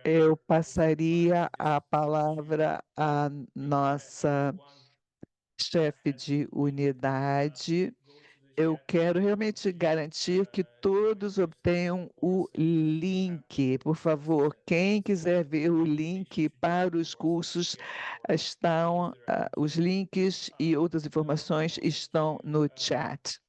Eu passaria a palavra à nossa chefe de unidade. Eu quero realmente garantir que todos obtenham o link. Por favor, quem quiser ver o link para os cursos, os links e outras informações estão no chat.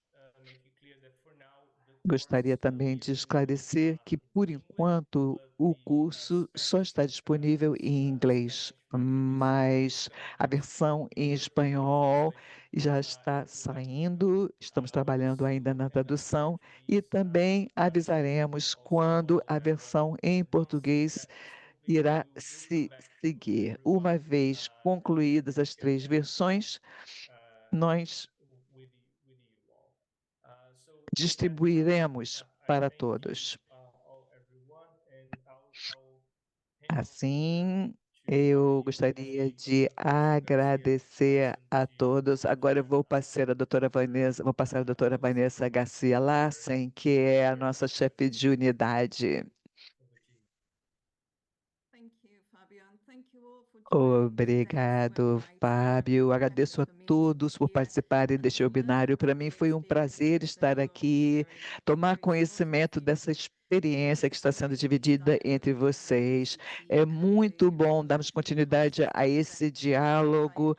Gostaria também de esclarecer que, por enquanto, o curso só está disponível em inglês, mas a versão em espanhol já está saindo, estamos trabalhando ainda na tradução e também avisaremos quando a versão em português irá se seguir. Uma vez concluídas as 3 versões, nós distribuiremos para todos. Assim, eu gostaria de agradecer a todos. Agora eu vou passar a doutora Vanessa Garcia Larsen, que é a nossa chefe de unidade. Obrigado, Fábio. Agradeço a todos por participarem deste webinário. Para mim foi um prazer estar aqui, tomar conhecimento dessa experiência que está sendo dividida entre vocês. É muito bom darmos continuidade a esse diálogo,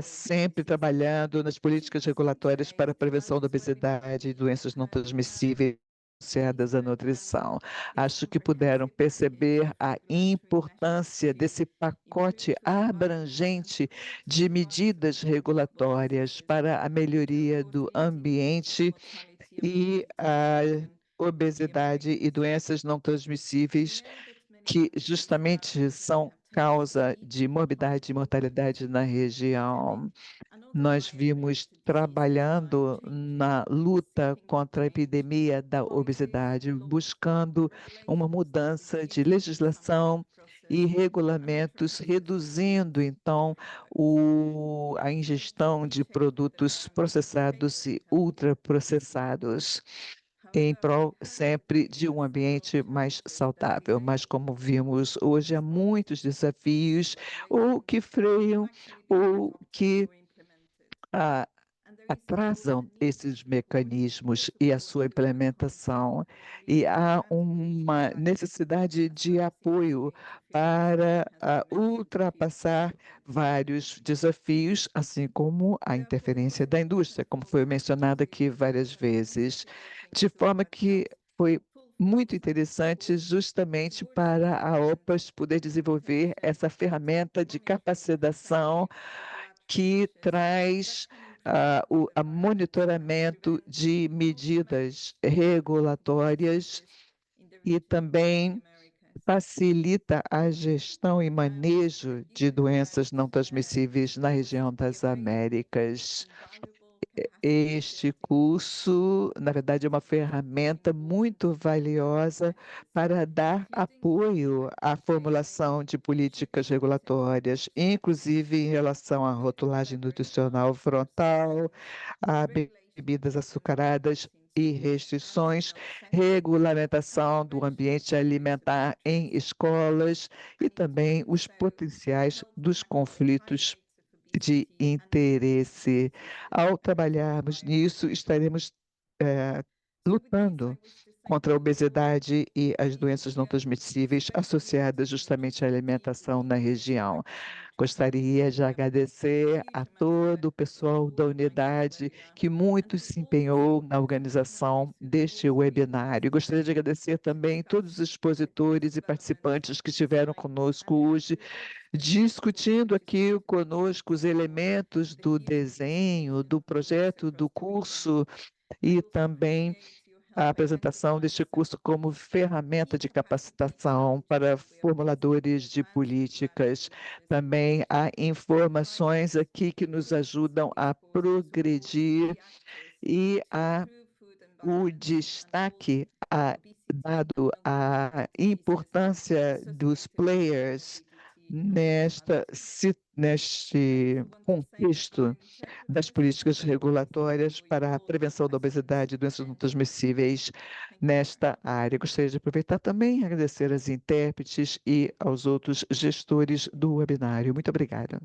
sempre trabalhando nas políticas regulatórias para a prevenção da obesidade e doenças não transmissíveis associadas à nutrição. Acho que puderam perceber a importância desse pacote abrangente de medidas regulatórias para a melhoria do ambiente e a obesidade e doenças não transmissíveis, que justamente são causa de morbidade e mortalidade na região. Nós vimos trabalhando na luta contra a epidemia da obesidade, buscando uma mudança de legislação e regulamentos, reduzindo, então, a ingestão de produtos processados e ultraprocessados, em prol sempre de um ambiente mais saudável. Mas, como vimos hoje, há muitos desafios, ou que freiam, ou que atrasam esses mecanismos e a sua implementação. E há uma necessidade de apoio para ultrapassar vários desafios, assim como a interferência da indústria, como foi mencionado aqui várias vezes, de forma que foi muito interessante justamente para a OPAS poder desenvolver essa ferramenta de capacitação que traz o monitoramento de medidas regulatórias e também facilita a gestão e manejo de doenças não transmissíveis na região das Américas. Este curso, na verdade, é uma ferramenta muito valiosa para dar apoio à formulação de políticas regulatórias, inclusive em relação à rotulagem nutricional frontal, a bebidas açucaradas e restrições, regulamentação do ambiente alimentar em escolas e também os potenciais dos conflitos de interesse. Ao trabalharmos nisso, estaremos lutando contra a obesidade e as doenças não transmissíveis associadas justamente à alimentação na região. Gostaria de agradecer a todo o pessoal da unidade que muito se empenhou na organização deste webinário. Gostaria de agradecer também todos os expositores e participantes que estiveram conosco hoje, discutindo aqui conosco os elementos do desenho, do projeto, do curso e também a apresentação deste curso como ferramenta de capacitação para formuladores de políticas. Também há informações aqui que nos ajudam a progredir e o destaque dado à importância dos players neste contexto das políticas regulatórias para a prevenção da obesidade e doenças não transmissíveis nesta área. Gostaria de aproveitar também e agradecer às intérpretes e aos outros gestores do webinário. Muito obrigada.